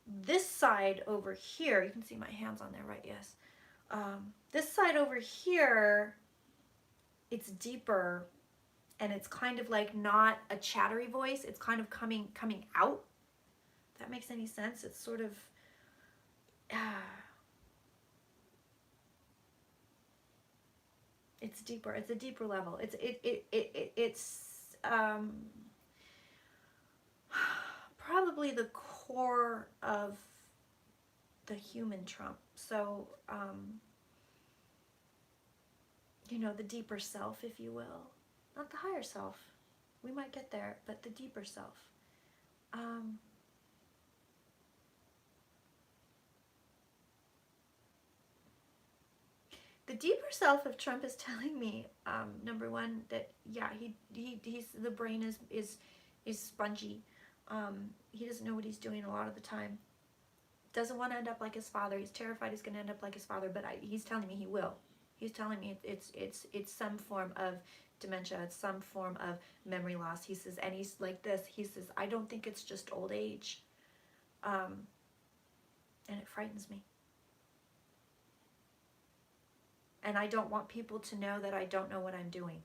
This side over here, you can see my hands on there, right? Yes. This side over here, it's deeper. And it's kind of like not a chattery voice. It's kind of coming out. If that makes any sense. It's sort of, it's deeper. It's a deeper level. It's probably the core of the human Trump. So, the deeper self, if you will. Not the higher self. We might get there, but the deeper self. The deeper self of Trump is telling me, number one, that yeah, he's the brain is spongy. He doesn't know what he's doing a lot of the time. Doesn't want to end up like his father. He's terrified he's going to end up like his father, but he's telling me he will. He's telling me it's some form of dementia, it's some form of memory loss. He says, and he's like this, he says, I don't think it's just old age. And it frightens me. and I don't want people to know that I don't know what I'm doing.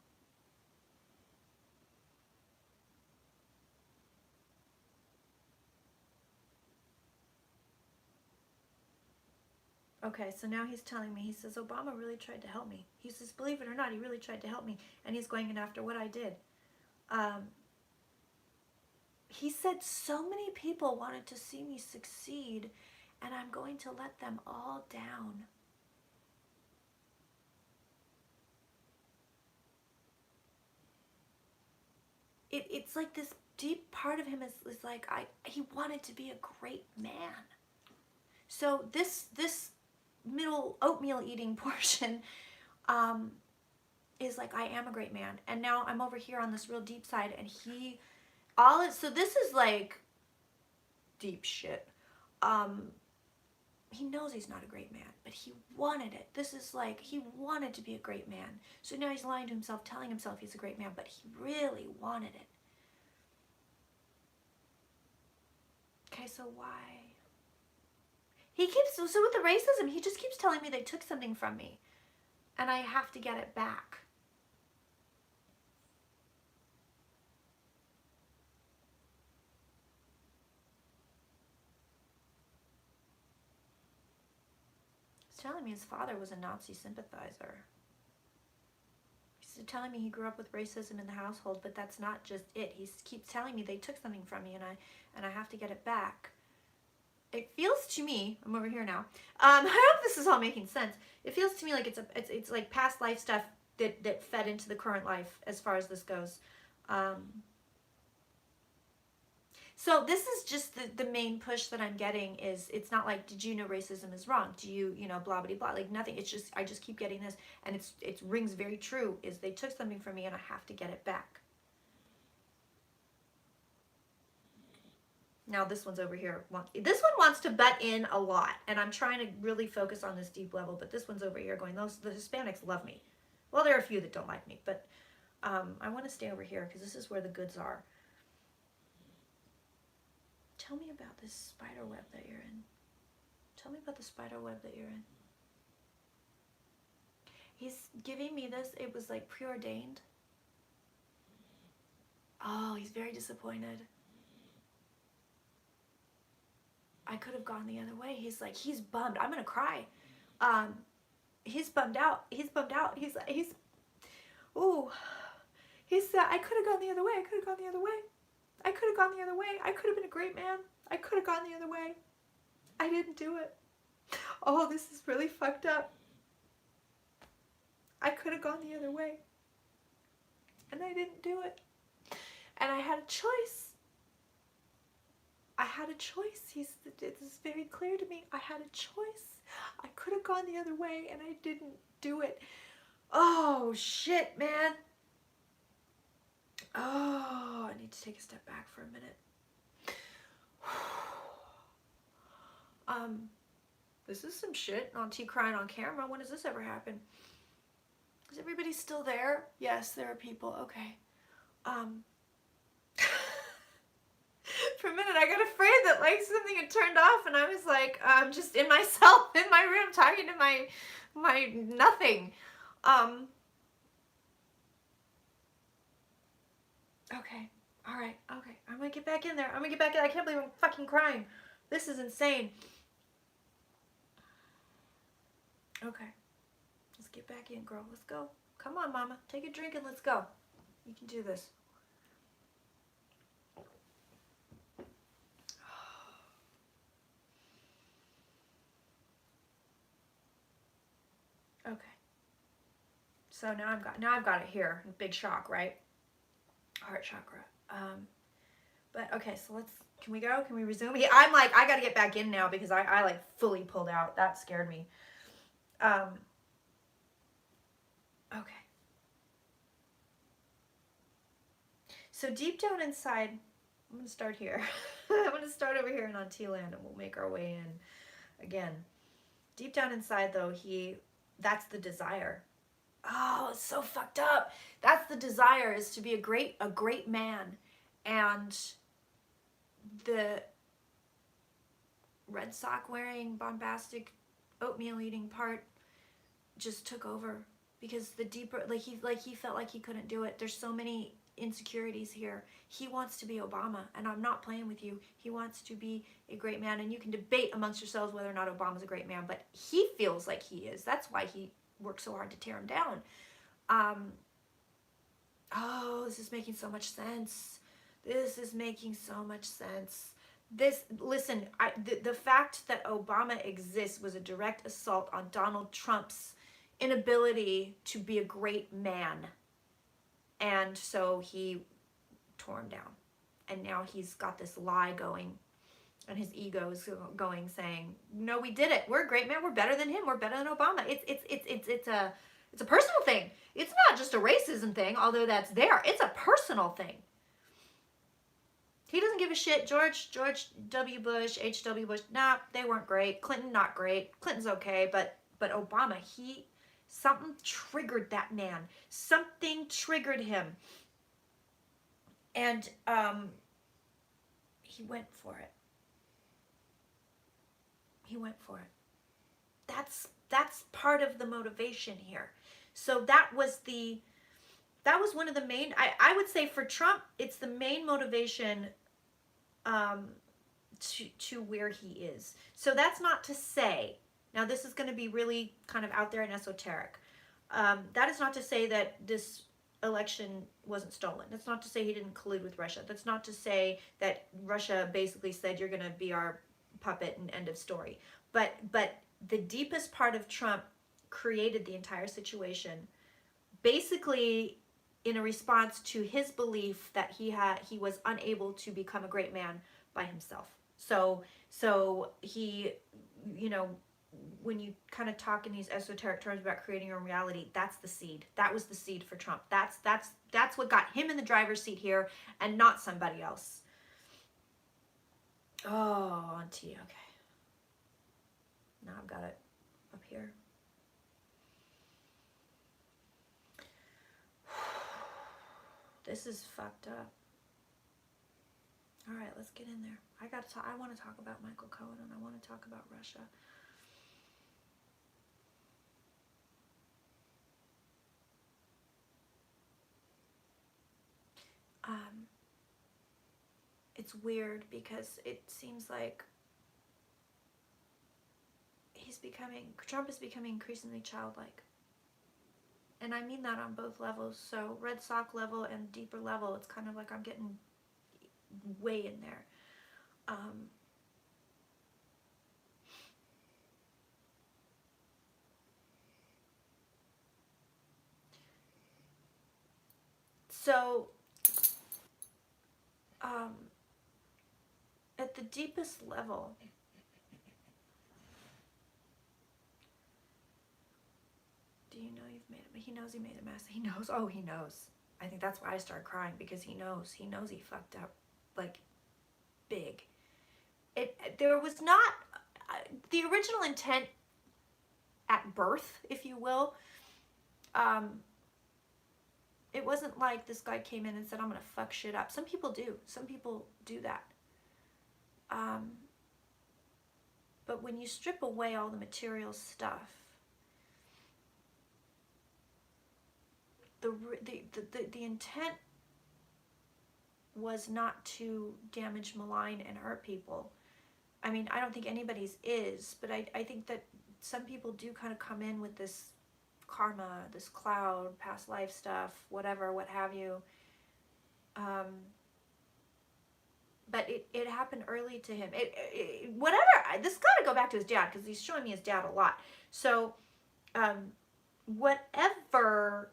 Okay, so now he's telling me, he says, Obama really tried to help me. He says, believe it or not, he really tried to help me. And he's going in after what I did. He said so many people wanted to see me succeed, and I'm going to let them all down. It's like this deep part of him is like, he wanted to be a great man. So this middle oatmeal eating portion is like, I am a great man. And now I'm over here on this real deep side, and so this is like deep shit. He knows he's not a great man, but he wanted it. This is like, he wanted to be a great man. So now he's lying to himself, telling himself he's a great man, but he really wanted it. Okay, so why? So with the racism, he just keeps telling me they took something from me, and I have to get it back. He's telling me his father was a Nazi sympathizer. He's telling me he grew up with racism in the household, but that's not just it. He keeps telling me they took something from me, and I have to get it back. It feels to me, I'm over here now. I hope this is all making sense. It feels to me like it's like past life stuff that fed into the current life as far as this goes. So this is just the main push that I'm getting is, it's not like, did you know racism is wrong? Do you know, blah, blah, blah, like nothing. It's just, I just keep getting this, and it rings very true, is they took something from me and I have to get it back. Now this one's over here. This one wants to butt in a lot, and I'm trying to really focus on this deep level, but this one's over here going, the Hispanics love me. Well, there are a few that don't like me, but I want to stay over here because this is where the goods are. Tell me about this spider web that you're in. Tell me about the spider web that you're in. He's giving me this. It was like preordained. Oh, he's very disappointed. I could have gone the other way. He's like, he's bummed. I'm gonna cry. He's bummed out. He's bummed out. Ooh. He said, I could have gone the other way. I could have gone the other way. I could have gone the other way. I could have been a great man. I could have gone the other way. I didn't do it. Oh, this is really fucked up. I could have gone the other way. And I didn't do it. And I had a choice. I had a choice. It is very clear to me. I had a choice. I could have gone the other way, and I didn't do it. Oh, shit, man. Oh, I need to take a step back for a minute. This is some shit. Auntie crying on camera. When does this ever happen? Is everybody still there? Yes, there are people. Okay. For a minute, I got afraid that like something had turned off, and I was like, just in myself in my room talking to my nothing. Okay. All right. Okay. I'm gonna get back in there. I'm gonna get back in. I can't believe I'm fucking crying. This is insane. Okay. Let's get back in, girl. Let's go. Come on, mama. Take a drink and let's go. You can do this. Okay. So now I've got it here. Big shock, right? Heart chakra. But okay, so can we go? Can we resume? Yeah, I'm like, I gotta get back in now because I like fully pulled out. That scared me. Okay. So deep down inside, I'm gonna start here. I'm gonna start over here in Auntie Land, and we'll make our way in again. Deep down inside though, that's the desire. Oh, it's so fucked up. That's the desire, is to be a great man. And the red sock wearing, bombastic, oatmeal eating part just took over, because the deeper, like he felt like he couldn't do it. There's so many insecurities here. He wants to be Obama, and I'm not playing with you. He wants to be a great man, and you can debate amongst yourselves whether or not Obama's a great man, but he feels like he is. That's why he worked so hard to tear him down. Oh, this is making so much sense. This is making so much sense. Listen, the fact that Obama exists was a direct assault on Donald Trump's inability to be a great man. And so he tore him down. And now he's got this lie going, and his ego is going, saying, no, we did it. We're a great man. We're better than him. We're better than Obama. It's a personal thing. It's not just a racism thing, although that's there. It's a personal thing. He doesn't give a shit. George W. Bush, H.W. Bush, nah, they weren't great. Clinton, not great. Clinton's okay, but Obama, something triggered that man. Something triggered him. And he went for it. He went for it. That's part of the motivation here. So that was one of the main, I would say for Trump, it's the main motivation to where he is. So that's not to say, now this is going to be really kind of out there and esoteric. That is not to say that this election wasn't stolen. That's not to say he didn't collude with Russia. That's not to say that Russia basically said, you're going to be our puppet and end of story. But the deepest part of Trump created the entire situation basically in a response to his belief that he was unable to become a great man by himself. So he, when you kind of talk in these esoteric terms about creating your own reality, that's the seed. That was the seed for Trump. That's what got him in the driver's seat here, and not somebody else. Oh, auntie, okay. Now I've got it up here. This is fucked up. All right, let's get in there. I want to talk about Michael Cohen, and I want to talk about Russia. It's weird because it seems like Trump is becoming increasingly childlike. And I mean that on both levels. So red sock level and deeper level, it's kind of like I'm getting way in there. At the deepest level, do you know you've made it? He knows he made a mess. He knows. Oh, he knows. I think that's why I started crying, because he knows. He knows he fucked up, like, big. There was not the original intent at birth, if you will. It wasn't like this guy came in and said, I'm gonna fuck shit up. Some people do. Some people do that. But when you strip away all the material stuff, the intent was not to damage, malign, and hurt people. I mean, I don't think anybody's is, but I think that some people do kind of come in with this karma, this cloud, past life stuff, whatever, what have you. But it happened early to him. Whatever, this got to go back to his dad, because he's showing me his dad a lot. So, whatever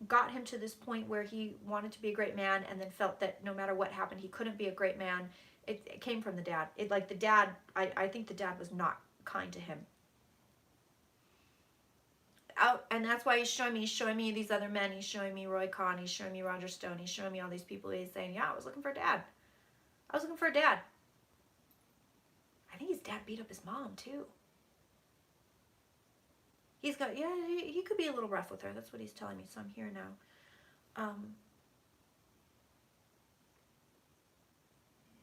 got him to this point where he wanted to be a great man, and then felt that no matter what happened, he couldn't be a great man, it came from the dad. I think the dad was not kind to him. And that's why he's showing me these other men. He's showing me Roy Cohn. He's showing me Roger Stone. He's showing me all these people. He's saying, yeah, I was looking for a dad. I was looking for a dad. I think his dad beat up his mom, too. He could be a little rough with her. That's what he's telling me, so I'm here now.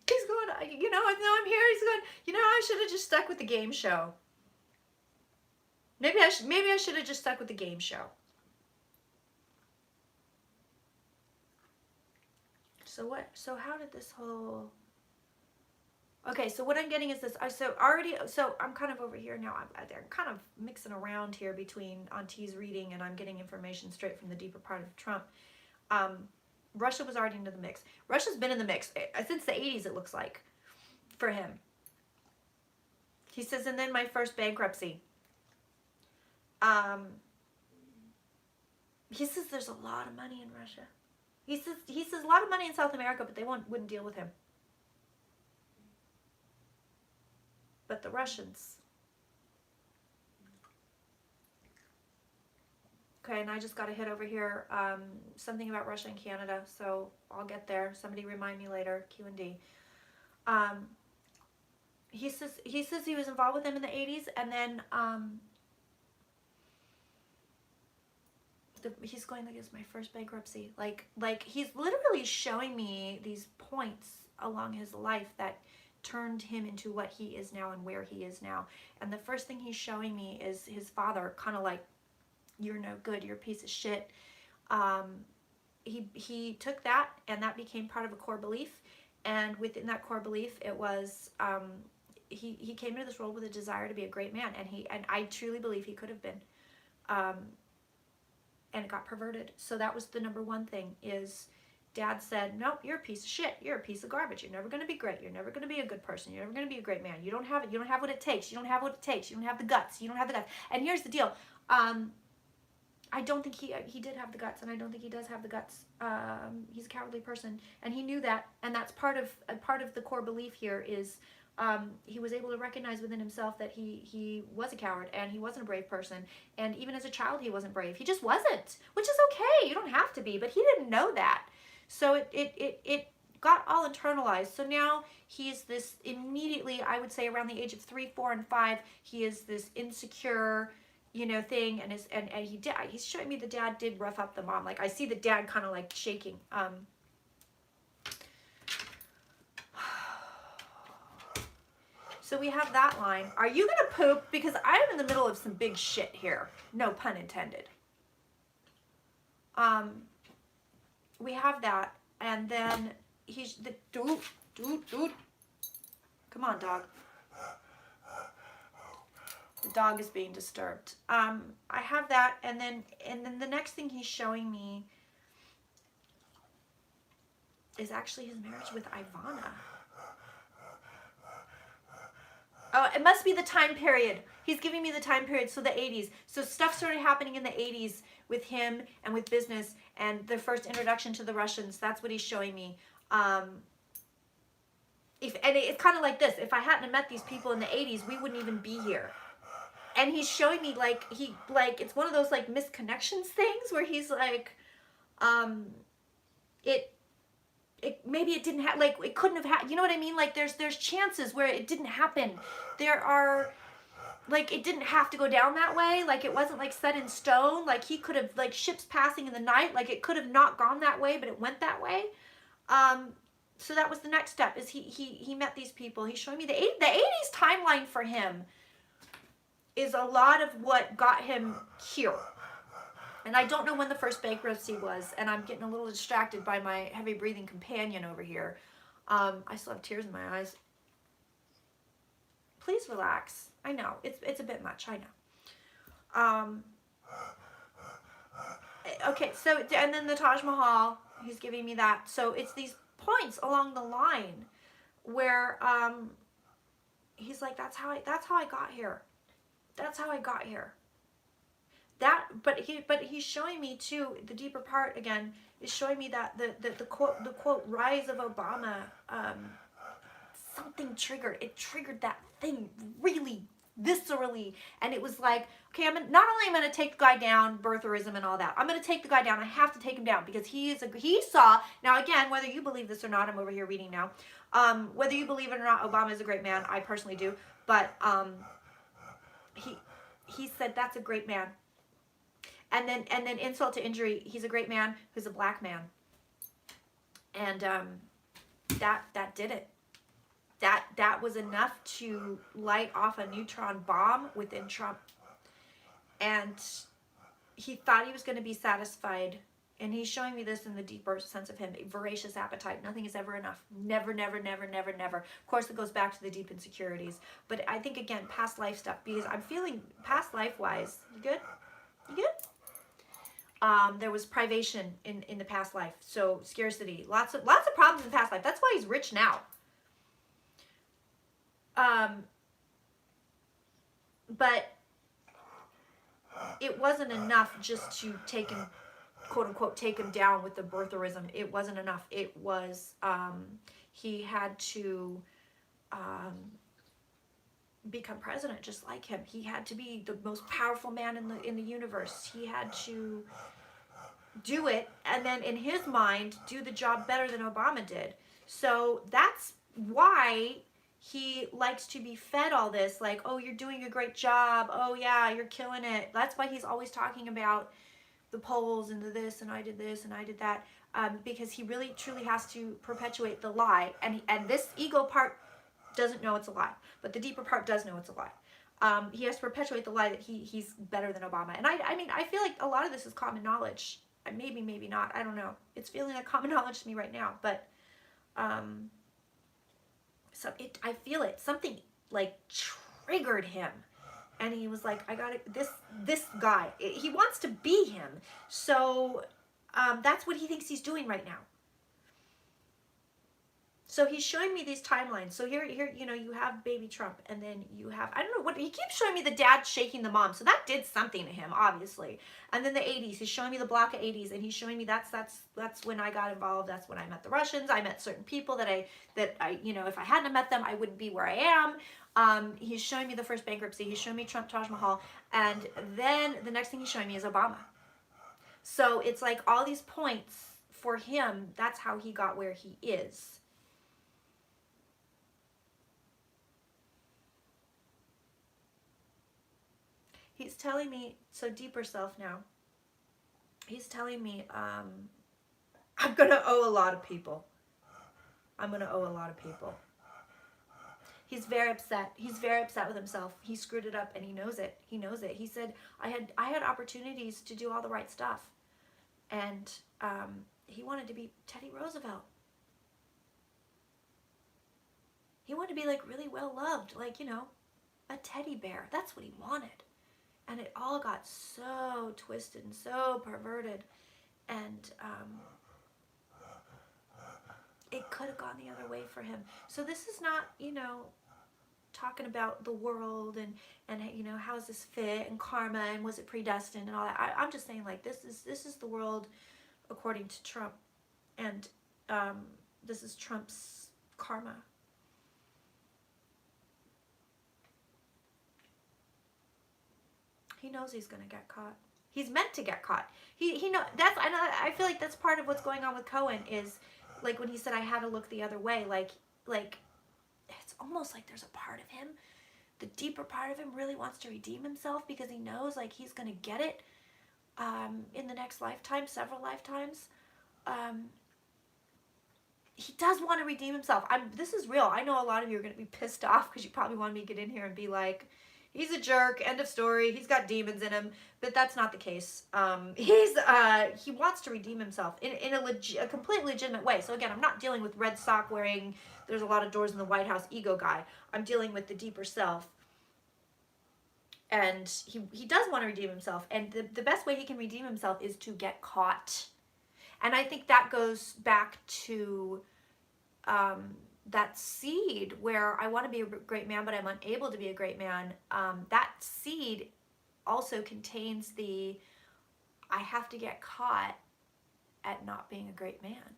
He's going, now I'm here. He's going, I should have just stuck with the game show. Maybe I should have just stuck with the game show. So how did this whole... Okay, so what I'm getting is this. So I'm kind of over here now. I'm kind of mixing around here between Auntie's reading and I'm getting information straight from the deeper part of Trump. Russia was already into the mix. Russia's been in the mix since the 80s, it looks like, for him. He says, and then my first bankruptcy. He says there's a lot of money in Russia. He says a lot of money in South America, but they wouldn't deal with him. But the Russians. Okay, and I just got to hit over here something about Russia and Canada, so I'll get there. Somebody remind me later, Q&D. He says he was involved with them in the 80s, and then he's going like, it's my first bankruptcy. Like he's literally showing me these points along his life that turned him into what he is now and where he is now. And the first thing he's showing me is his father, kind of like, you're no good, you're a piece of shit. He took that, and that became part of a core belief. And within that core belief, it was he came into this world with a desire to be a great man, and I truly believe he could have been. And it got perverted. So that was the number one thing, is Dad said, nope, you're a piece of shit. You're a piece of garbage. You're never going to be great. You're never going to be a good person. You're never going to be a great man. You don't have it. You don't have what it takes. You don't have what it takes. You don't have the guts. You don't have the guts. And here's the deal. I don't think he did have the guts, and I don't think he does have the guts. He's a cowardly person, and he knew that, and that's part of the core belief here is he was able to recognize within himself that he was a coward, and he wasn't a brave person, and even as a child he wasn't brave. He just wasn't, which is okay. You don't have to be, but he didn't know that. So it got all internalized. So now he's this immediately, I would say around the age of 3, 4, and 5, he is this insecure, thing, and he's showing me the dad did rough up the mom. Like, I see the dad kind of like shaking. So we have that line. Are you gonna poop? Because I'm in the middle of some big shit here. No pun intended. We have that, and then he's the dude. Come on, dog. The dog is being disturbed. I have that, and then the next thing he's showing me is actually his marriage with Ivana. Oh, it must be the time period. He's giving me the time period, so the 80s. So stuff started happening in the 80s with him and with business and the first introduction to the Russians. That's what he's showing me. It's kind of like this. If I hadn't met these people in the 80s, we wouldn't even be here. And he's showing me like it's one of those like misconnections things where he's like, maybe it didn't have, like, it couldn't have had, you know what I mean? Like there's chances where it didn't happen. There are, like, it didn't have to go down that way. Like, it wasn't like set in stone. Like, he could have, like, ships passing in the night. Like, it could have not gone that way, but it went that way. So that was the next step, is he met these people. He's showing me the 80s timeline for him is a lot of what got him here. And I don't know when the first bankruptcy was, and I'm getting a little distracted by my heavy breathing companion over here. I still have tears in my eyes. Please relax. I know, it's a bit much, I know. Okay, so, and then the Taj Mahal, he's giving me that. So it's these points along the line where he's like, that's how I got here. That's how I got here. But he's showing me too, the deeper part again is showing me that the quote rise of Obama, something triggered. It triggered that thing really viscerally, and it was like, okay, not only am I going to take the guy down, birtherism and all that, I'm going to take the guy down. I have to take him down because he saw, now again, whether you believe this or not, I'm over here reading now, whether you believe it or not, Obama is a great man. I personally do, but he said that's a great man. And then insult to injury, he's a great man who's a black man. And that did it. That was enough to light off a neutron bomb within Trump. And he thought he was going to be satisfied. And he's showing me this in the deeper sense of him, a voracious appetite. Nothing is ever enough. Never, never, never, never, never. Of course, it goes back to the deep insecurities. But I think, again, past life stuff, because I'm feeling past life-wise. You good? You good? There was privation in the past life. So scarcity. Lots of problems in past life. That's why he's rich now. But it wasn't enough just to take him, quote unquote, take him down with the birtherism. It wasn't enough. It was, he had to become president just like him. He had to be the most powerful man in the universe. He had to do it, and then in his mind, do the job better than Obama did. So that's why he likes to be fed all this, like, oh, you're doing a great job. Oh, yeah, you're killing it. That's why he's always talking about the polls and the this, and I did this, and I did that, because he really, truly has to perpetuate the lie. And this ego part doesn't know it's a lie, but the deeper part does know it's a lie. He has to perpetuate the lie that he's better than Obama. And I mean, I feel like a lot of this is common knowledge. Maybe, maybe not. I don't know. It's feeling like common knowledge to me right now, but so I feel it. Something like triggered him, and he was like, "I got it. This guy. He wants to be him." So that's what he thinks he's doing right now. So he's showing me these timelines. So here, you know, you have baby Trump, and then you have, I don't know what, he keeps showing me the dad shaking the mom. So that did something to him, obviously. And then the 80s, he's showing me the block of 80s, and he's showing me that's when I got involved. That's when I met the Russians. I met certain people that I, you know, if I hadn't met them, I wouldn't be where I am. He's showing me the first bankruptcy. He's showing me Trump Taj Mahal. And then the next thing he's showing me is Obama. So it's like all these points for him, that's how he got where he is. He's telling me, so deeper self now, he's telling me, I'm going to owe a lot of people. I'm going to owe a lot of people. He's very upset. He's very upset with himself. He screwed it up, and he knows it. He knows it. He said, I had opportunities to do all the right stuff. And he wanted to be Teddy Roosevelt. He wanted to be like really well loved, like, you know, a teddy bear. That's what he wanted. And it all got so twisted and so perverted. And it could have gone the other way for him. So this is not, you know, talking about the world and you know, how's this fit and karma and was it predestined and all that. I'm just saying, like, this is the world according to Trump. And this is Trump's karma. He knows he's going to get caught. He's meant to get caught. He know that's, I feel like that's part of what's going on with Cohen, is like when he said I had to look the other way, like it's almost like there's a part of him, the deeper part of him really wants to redeem himself, because he knows like he's going to get it in the next lifetime, several lifetimes. He does want to redeem himself. This is real. I know a lot of you are going to be pissed off because you probably want me to get in here and be like, he's a jerk, end of story, he's got demons in him, but that's not the case. He wants to redeem himself in a completely legitimate way. So again, I'm not dealing with red sock wearing, there's a lot of doors in the White House ego guy. I'm dealing with the deeper self. And he does want to redeem himself. And the best way he can redeem himself is to get caught. And I think that goes back to that seed where I want to be a great man, but I'm unable to be a great man. That seed also contains I have to get caught at not being a great man.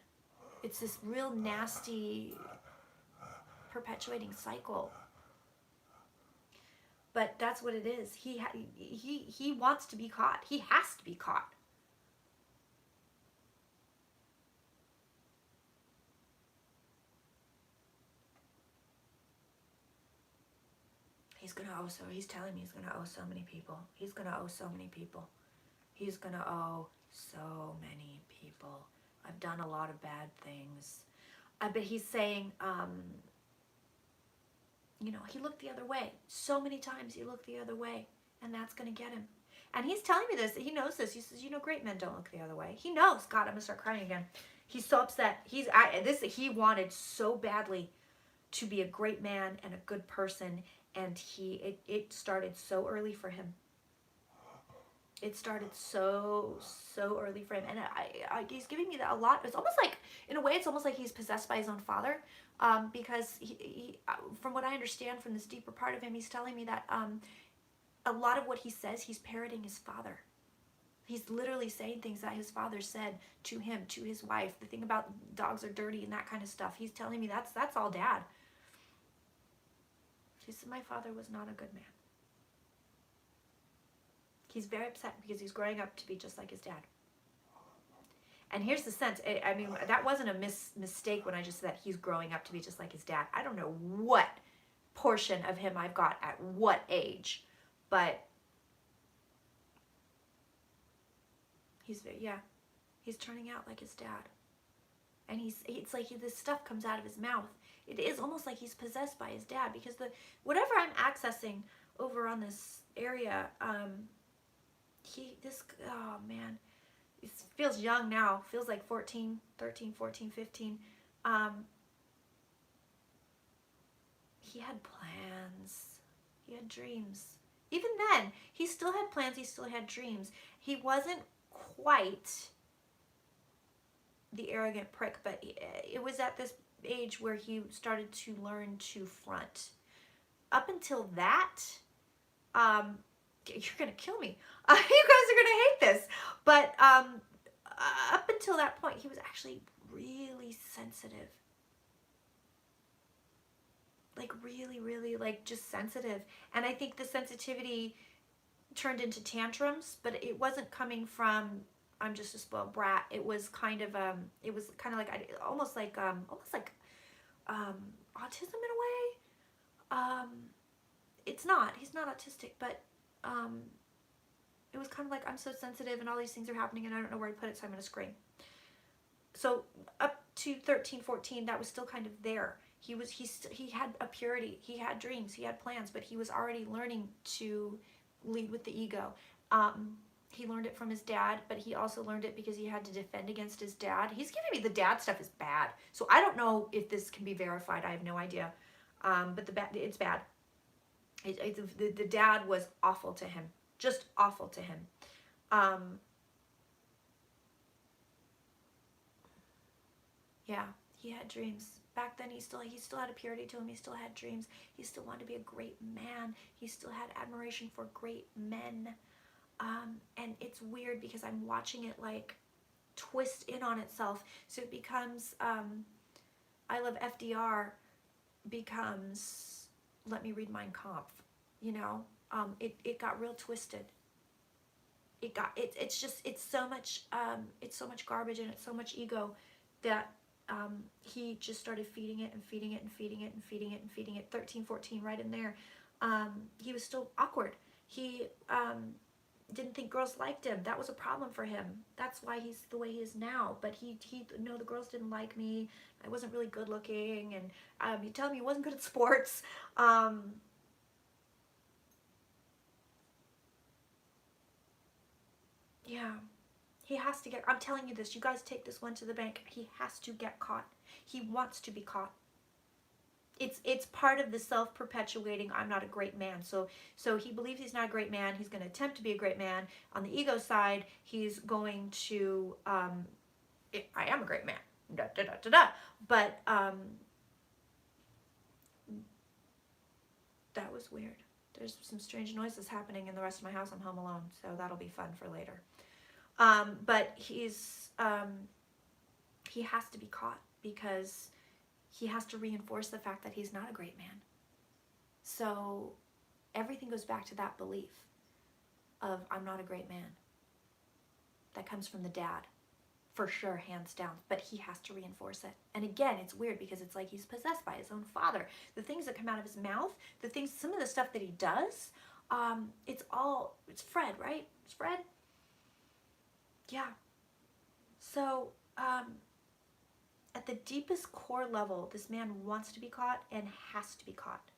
It's this real nasty perpetuating cycle. But that's what it is. He wants to be caught. He has to be caught. He's gonna owe he's telling me he's gonna owe so many people. He's gonna owe so many people. He's gonna owe so many people. I've done a lot of bad things. But he's saying, you know, he looked the other way. So many times he looked the other way, and that's gonna get him. And he's telling me this. He knows this. He says, you know, great men don't look the other way. He knows. God, I'm going to start crying again. He's so upset. He wanted so badly to be a great man and a good person. And it started so early for him. It started so early for him. And he's giving me that a lot. It's almost like, in a way, it's almost like he's possessed by his own father. Because from what I understand from this deeper part of him, he's telling me that a lot of what he says, he's parroting his father. He's literally saying things that his father said to him, to his wife. The thing about dogs are dirty and that kind of stuff. He's telling me that's all dad. He said, my father was not a good man. He's very upset because he's growing up to be just like his dad. And here's the sense. I mean, that wasn't a mistake when I just said that he's growing up to be just like his dad. I don't know what portion of him I've got at what age, but he's turning out like his dad. And it's like this stuff comes out of his mouth. It is almost like he's possessed by his dad, because whatever I'm accessing over on this area, oh man, it feels young now. Feels like 13, 14, 15. He had plans. He had dreams. Even then, he still had plans. He still had dreams. He wasn't quite the arrogant prick, but it was at this age where he started to learn to front. Up until that, you're gonna kill me. You guys are gonna hate this, but up until that point, he was actually really sensitive. Like really, like just sensitive. And I think the sensitivity turned into tantrums, but it wasn't coming from I'm just a spoiled brat. It was kind of like almost like autism in a way. He's not autistic, but it was kind of like I'm so sensitive and all these things are happening and I don't know where to put it, so I'm going to scream. So up to 13, 14, that was still kind of there. He had a purity, he had dreams, he had plans, but he was already learning to lead with the ego. He learned it from his dad, but he also learned it because he had to defend against his dad. He's giving me the dad stuff is bad. So I don't know if this can be verified. I have no idea. But it's bad. The dad was awful to him. Just awful to him. Yeah, he had dreams. Back then, he still had a purity to him. He still had dreams. He still wanted to be a great man. He still had admiration for great men. And it's weird because I'm watching it like twist in on itself. So it becomes, I Love FDR becomes, let me read Mein Kampf, you know? It got real twisted. It's so much garbage and it's so much ego that he just started feeding it and feeding it and feeding it and feeding it and feeding it. 13, 14, right in there. He was still awkward. He didn't think girls liked him. That was a problem for him. That's why he's the way he is now. But he no, the girls didn't like me. I wasn't really good looking, and he told me he wasn't good at sports. Yeah, he has to get. I'm telling you this. You guys take this one to the bank. He has to get caught. He wants to be caught. It's part of the self-perpetuating I'm not a great man. So he believes he's not a great man. He's going to attempt to be a great man. On the ego side, he's going to I am a great man. Da, da, da, da, da. But that was weird. There's some strange noises happening in the rest of my house. I'm home alone, so that'll be fun for later. But he has to be caught because he has to reinforce the fact that he's not a great man. So everything goes back to that belief of I'm not a great man. That comes from the dad, for sure, hands down. But he has to reinforce it. And again, it's weird because it's like he's possessed by his own father. The things that come out of his mouth, some of the stuff that he does, it's Fred, right? It's Fred? Yeah. So, at the deepest core level, this man wants to be caught and has to be caught.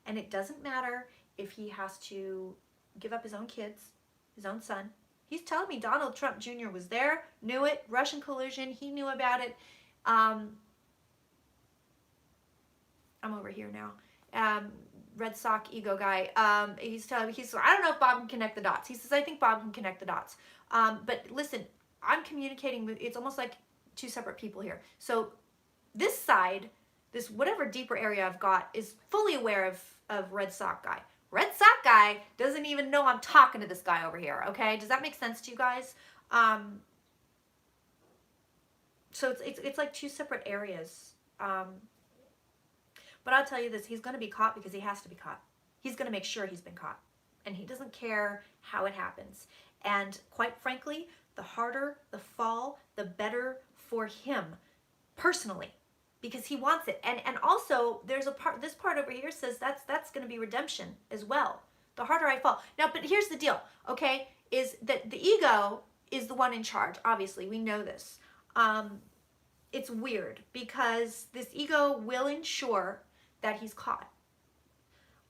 And it doesn't matter if he has to give up his own kids, his own son. He's telling me Donald Trump Jr. was there, knew it, Russian collusion, he knew about it. I'm over here now. Red Sox ego guy. He's telling me, I don't know if Bob can connect the dots. He says, I think Bob can connect the dots. But listen, I'm communicating with, it's almost like two separate people here. So this side, this whatever deeper area I've got, is fully aware of Red Sox guy. Red Sox guy doesn't even know I'm talking to this guy over here, okay? Does that make sense to you guys? So it's like two separate areas. But I'll tell you this, he's going to be caught because he has to be caught. He's going to make sure he's been caught. And he doesn't care how it happens. And quite frankly, the harder the fall, the better for him personally, because he wants it. And also there's a part, this part over here says that's going to be redemption as well. The harder I fall. Now, but here's the deal, okay, is that the ego is the one in charge. Obviously, we know this. It's weird because this ego will ensure that he's caught.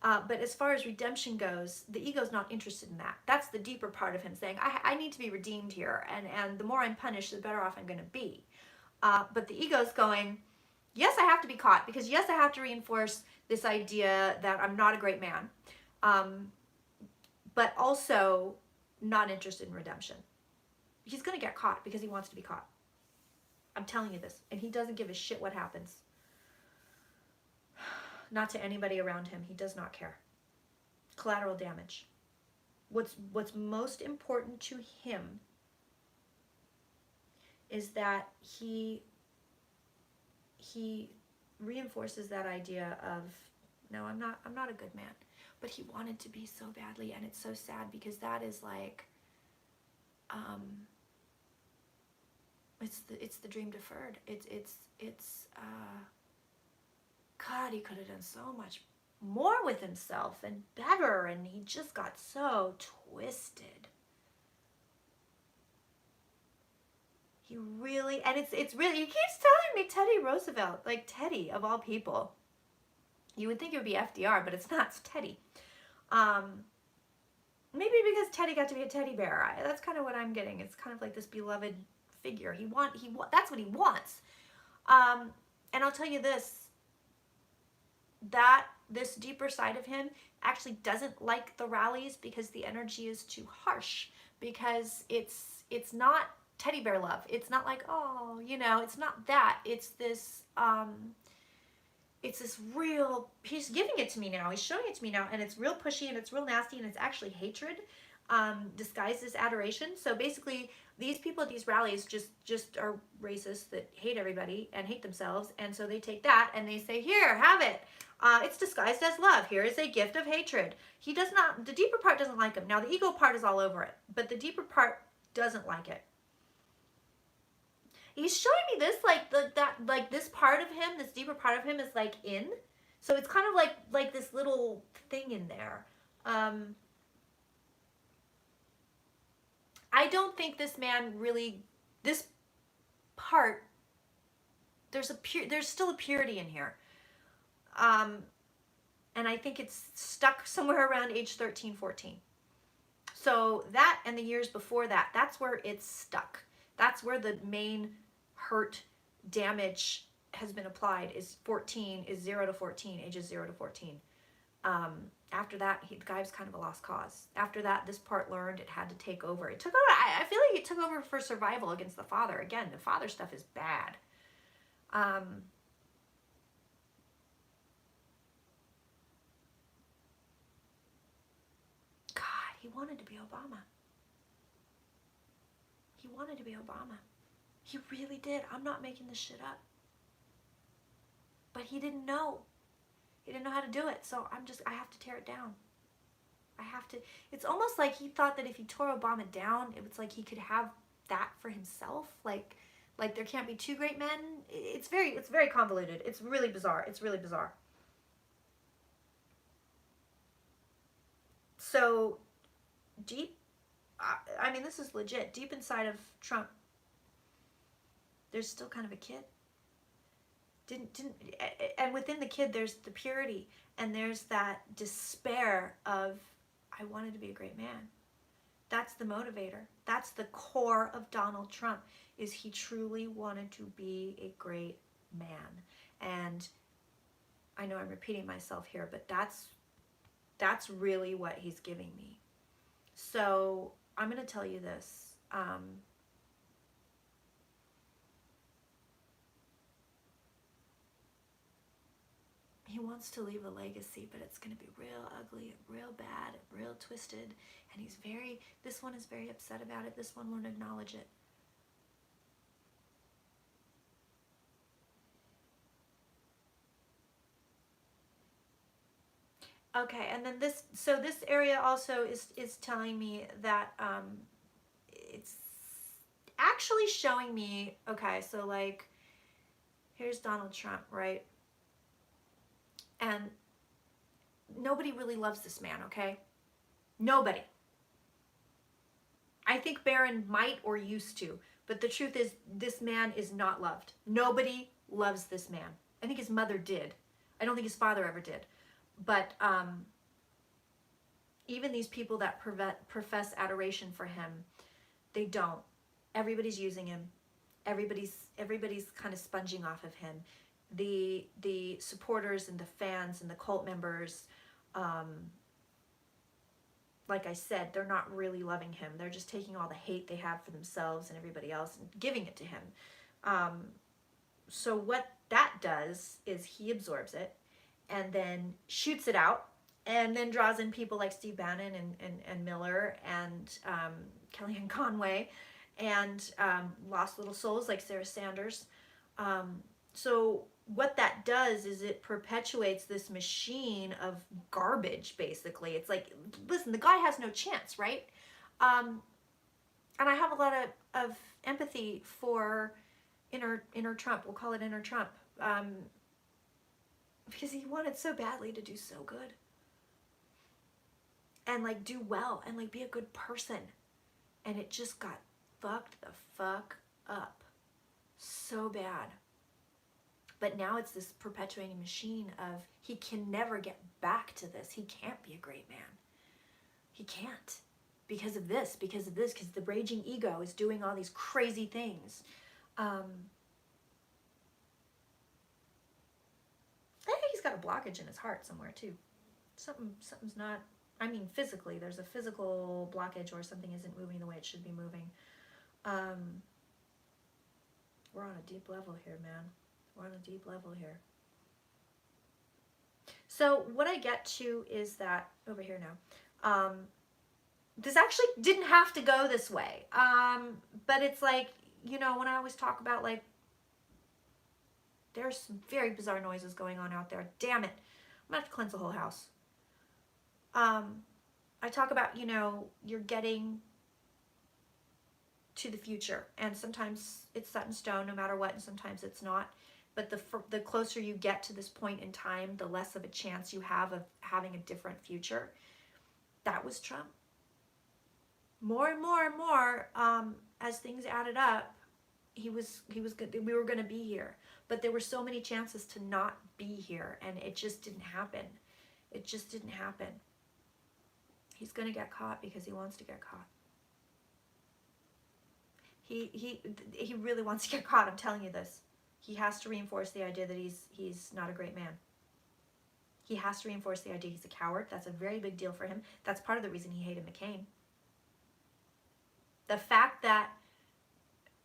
But as far as redemption goes, the ego's not interested in that. That's the deeper part of him saying, I need to be redeemed here, and the more I'm punished, the better off I'm going to be. But the ego's going, yes, I have to be caught, because yes, I have to reinforce this idea that I'm not a great man, but also not interested in redemption. He's going to get caught because he wants to be caught. I'm telling you this, and he doesn't give a shit what happens. Not to anybody around him. He does not care. Collateral damage. What's most important to him is that he reinforces that idea of, no, I'm not a good man, but he wanted to be so badly, and it's so sad because that is like, it's the dream deferred. God, he could have done so much more with himself and better, and he just got so twisted. He really, and it's really, he keeps telling me Teddy Roosevelt, like Teddy of all people. You would think it would be FDR, but it's not, it's Teddy. Maybe because Teddy got to be a teddy bear. That's kind of what I'm getting. It's kind of like this beloved figure. That's what he wants. And I'll tell you this, that this deeper side of him actually doesn't like the rallies because the energy is too harsh, because it's not teddy bear love. It's not like, oh, you know, it's not that. It's this real, he's giving it to me now. He's showing it to me now, and it's real pushy, and it's real nasty, and it's actually hatred disguised as adoration. So basically, these people at these rallies just are racists that hate everybody and hate themselves, and so they take that and they say, here, have it. It's disguised as love. Here is a gift of hatred. He does not, the deeper part doesn't like him. Now, the ego part is all over it, but the deeper part doesn't like it. He's showing me this, like this part of him, this deeper part of him is like in. So it's kind of like this little thing in there. I don't think this man really, this part, there's still a purity in here. And I think it's stuck somewhere around age 13, 14. So that and the years before that, that's where it's stuck. That's where the main hurt damage has been applied, is 14, is 0 to 14, ages 0 to 14. After that, the guy was kind of a lost cause. After that, this part learned it had to take over. It took over, I feel like it took over for survival against the father. Again, the father stuff is bad. God, he wanted to be Obama. He wanted to be Obama. He really did. I'm not making this shit up. But he didn't know. He didn't know how to do it. So I have to tear it down. I have to. It's almost like he thought that if he tore Obama down, it was like he could have that for himself. Like there can't be two great men. It's very convoluted. It's really bizarre. It's really bizarre. So deep, I mean, this is legit. Deep inside of Trump, there's still kind of a kid. And within the kid, there's the purity, and there's that despair of, I wanted to be a great man. That's the motivator. That's the core of Donald Trump, is he truly wanted to be a great man. And I know I'm repeating myself here, but that's really what he's giving me. So I'm going to tell you this. He wants to leave a legacy, but it's going to be real ugly, real bad, real twisted. And this one is very upset about it. This one won't acknowledge it. Okay, and then this area also is telling me that it's actually showing me, okay, so like, here's Donald Trump, right? And nobody really loves this man, okay? Nobody. I think Barron might or used to, but the truth is this man is not loved. Nobody loves this man. I think his mother did. I don't think his father ever did. But even these people that profess adoration for him, they don't. Everybody's using him. Everybody's kind of sponging off of him. The supporters and the fans and the cult members, like I said, they're not really loving him. They're just taking all the hate they have for themselves and everybody else and giving it to him. So what that does is he absorbs it and then shoots it out, and then draws in people like Steve Bannon and Miller and Kellyanne Conway and lost little souls like Sarah Sanders. So what that does is it perpetuates this machine of garbage, basically. It's like, listen, the guy has no chance, right? And I have a lot of empathy for inner Trump. We'll call it inner Trump. Because he wanted so badly to do so good. And like do well and like be a good person. And it just got fucked the fuck up so bad. But now it's this perpetuating machine of he can never get back to this. He can't be a great man. He can't. Because of this, because the raging ego is doing all these crazy things. I think he's got a blockage in his heart somewhere too. Something's not, I mean physically, there's a physical blockage or something isn't moving the way it should be moving. We're on a deep level here, man. We're on a deep level here. So what I get to is that, over here now, this actually didn't have to go this way. But it's like, you know, when I always talk about like, there's some very bizarre noises going on out there. Damn it. I'm gonna have to cleanse the whole house. I talk about, you know, you're getting to the future, and sometimes it's set in stone no matter what, and sometimes it's not. But the closer you get to this point in time, the less of a chance you have of having a different future. That was Trump. More and more and more, as things added up, he was good. We were going to be here, but there were so many chances to not be here, and it just didn't happen. It just didn't happen. He's going to get caught because he wants to get caught. He really wants to get caught. I'm telling you this. He has to reinforce the idea that he's not a great man. He has to reinforce the idea he's a coward. That's a very big deal for him. That's part of the reason he hated McCain. The fact that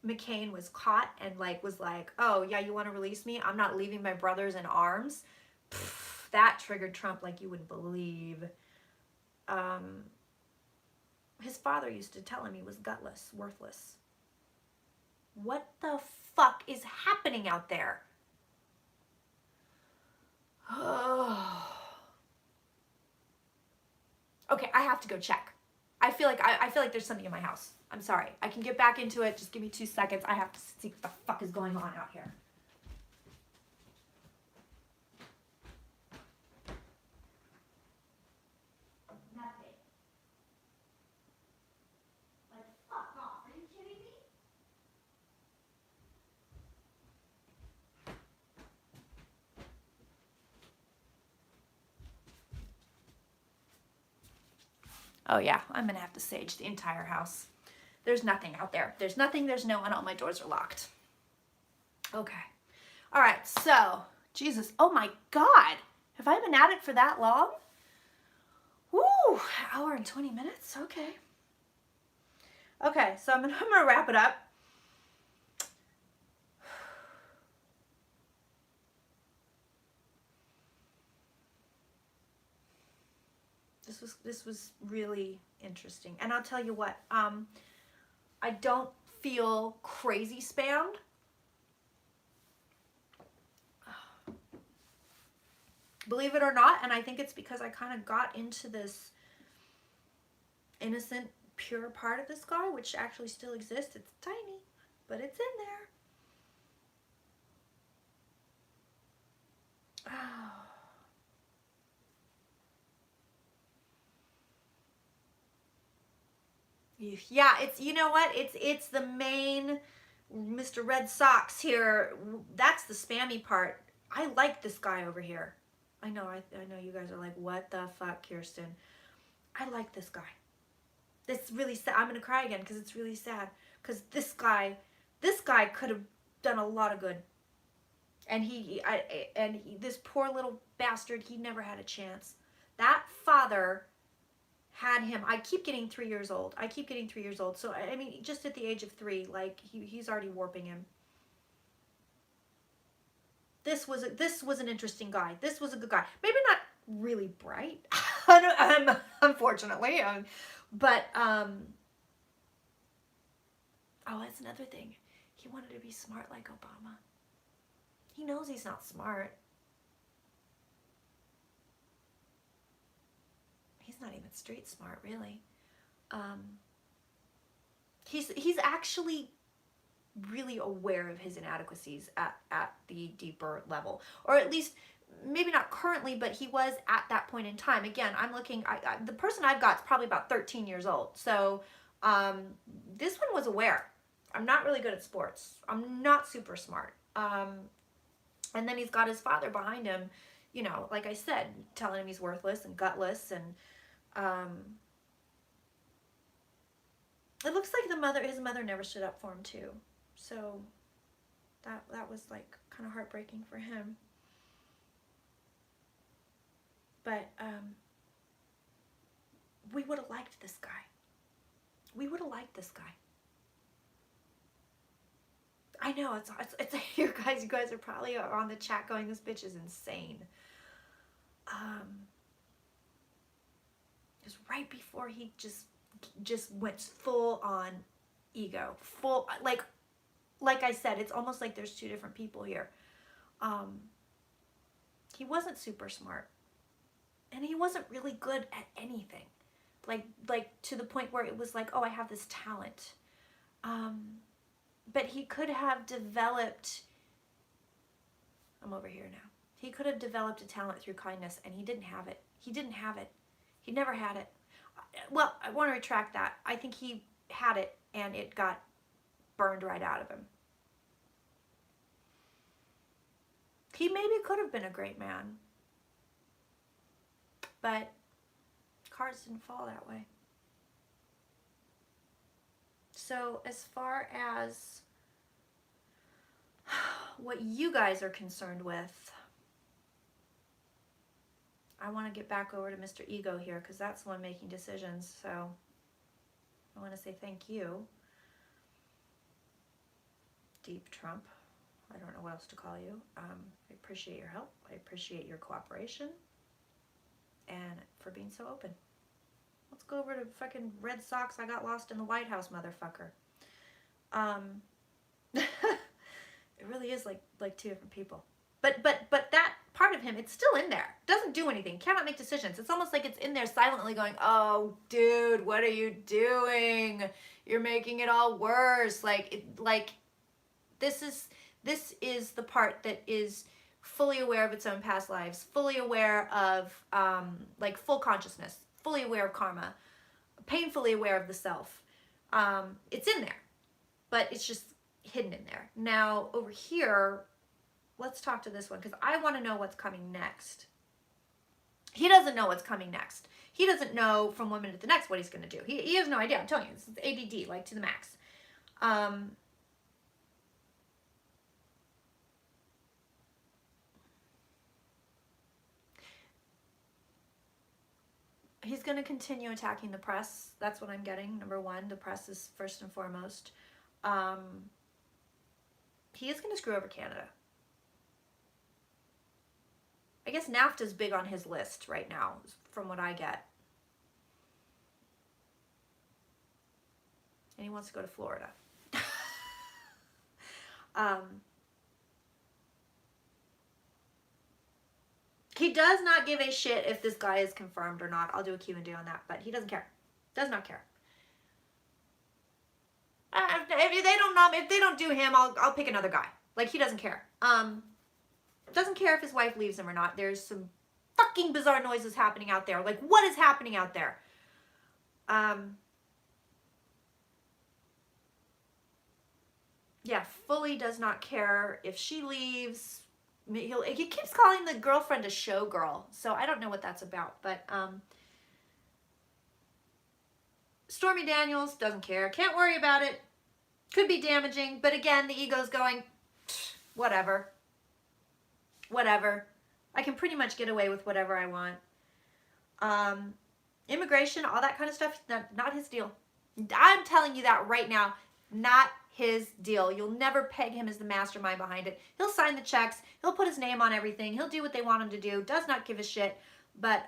McCain was caught and was like, oh yeah, you want to release me? I'm not leaving my brothers in arms. Pff, that triggered Trump like you wouldn't believe. His father used to tell him he was gutless, worthless. What the fuck is happening out there? Okay, I have to go check. I feel like there's something in my house. I'm sorry. I can get back into it. Just give me 2 seconds. I have to see what the fuck is going on out here. Nothing. Like, fuck off. Are you kidding me? Oh yeah, I'm gonna have to sage the entire house. There's nothing out there. There's nothing, there's no one, all my doors are locked. Okay. All right, so, Jesus, oh my God. Have I been at it for that long? Woo, hour and 20 minutes, okay. Okay, so I'm gonna wrap it up. This was really interesting. And I'll tell you what, I don't feel crazy spammed. Believe it or not, and I think it's because I kind of got into this innocent, pure part of this guy, which actually still exists. It's tiny, but it's in there. Oh. Yeah, it's, you know what? It's the main Mr. Red Sox here. That's the spammy part. I like this guy over here. I know you guys are like, what the fuck, Kirsten? I like this guy. It's really sad. I'm gonna cry again because it's really sad. Because this guy could have done a lot of good. And this poor little bastard, he never had a chance. That father had him. I keep getting 3 years old. So I mean, just at the age of 3, like he's already warping him. This was an interesting guy. This was a good guy. Maybe not really bright, unfortunately. But oh, that's another thing. He wanted to be smart like Obama. He knows he's not smart. He's not even street smart, really. He's actually really aware of his inadequacies at the deeper level, or at least maybe not currently, but he was at that point in time. Again, I'm looking, the person I've got is probably about 13 years old. So this one was aware. I'm not really good at sports. I'm not super smart. And then he's got his father behind him, you know, like I said, telling him he's worthless and gutless. And it looks like his mother never stood up for him too. So that was like kind of heartbreaking for him. But we would have liked this guy. We would have liked this guy. I know it's you guys are probably on the chat going, this bitch is insane. Just right before he just went full on ego, full like I said, it's almost like there's two different people here. He wasn't super smart, and he wasn't really good at anything, like to the point where it was like, oh, I have this talent. But he could have developed, I'm over here now. He could have developed a talent through kindness, and he didn't have it. He didn't have it. He never had it. Well, I want to retract that. I think he had it, and it got burned right out of him. He maybe could have been a great man, but cards didn't fall that way. So as far as what you guys are concerned with, I want to get back over to Mr. Ego here, because that's the one making decisions. So I want to say thank you, Deep Trump. I don't know what else to call you. I appreciate your help. I appreciate your cooperation, and for being so open. Let's go over to fucking Red Sox. I got lost in the White House, motherfucker. It really is like two different people. But that part of him, it's still in there. Doesn't do anything. Cannot make decisions. It's almost like it's in there silently going, oh, dude, what are you doing? You're making it all worse. This is the part that is fully aware of its own past lives, fully aware of full consciousness, fully aware of karma, painfully aware of the self. It's in there, but it's just hidden in there. Now over here, let's talk to this one, because I want to know what's coming next. He doesn't know what's coming next. He doesn't know from one minute to the next what he's going to do. He has no idea. I'm telling you, this is ADD, like to the max. He's going to continue attacking the press. That's what I'm getting. Number one, the press is first and foremost. He is going to screw over Canada. I guess NAFTA's big on his list right now, from what I get. And he wants to go to Florida. He does not give a shit if this guy is confirmed or not. I'll do a Q&A on that, but he doesn't care. Does not care. If they don't do him, I'll pick another guy. Like, he doesn't care. Doesn't care if his wife leaves him or not. There's some fucking bizarre noises happening out there. Like, what is happening out there? Yeah, fully does not care if she leaves. He keeps calling the girlfriend a showgirl, so I don't know what that's about. But Stormy Daniels doesn't care. Can't worry about it. Could be damaging, but again, the ego's going, whatever. Whatever. I can pretty much get away with whatever I want. Immigration, all that kind of stuff, not his deal. I'm telling you that right now. Not his deal. You'll never peg him as the mastermind behind it. He'll sign the checks. He'll put his name on everything. He'll do what they want him to do. Does not give a shit. But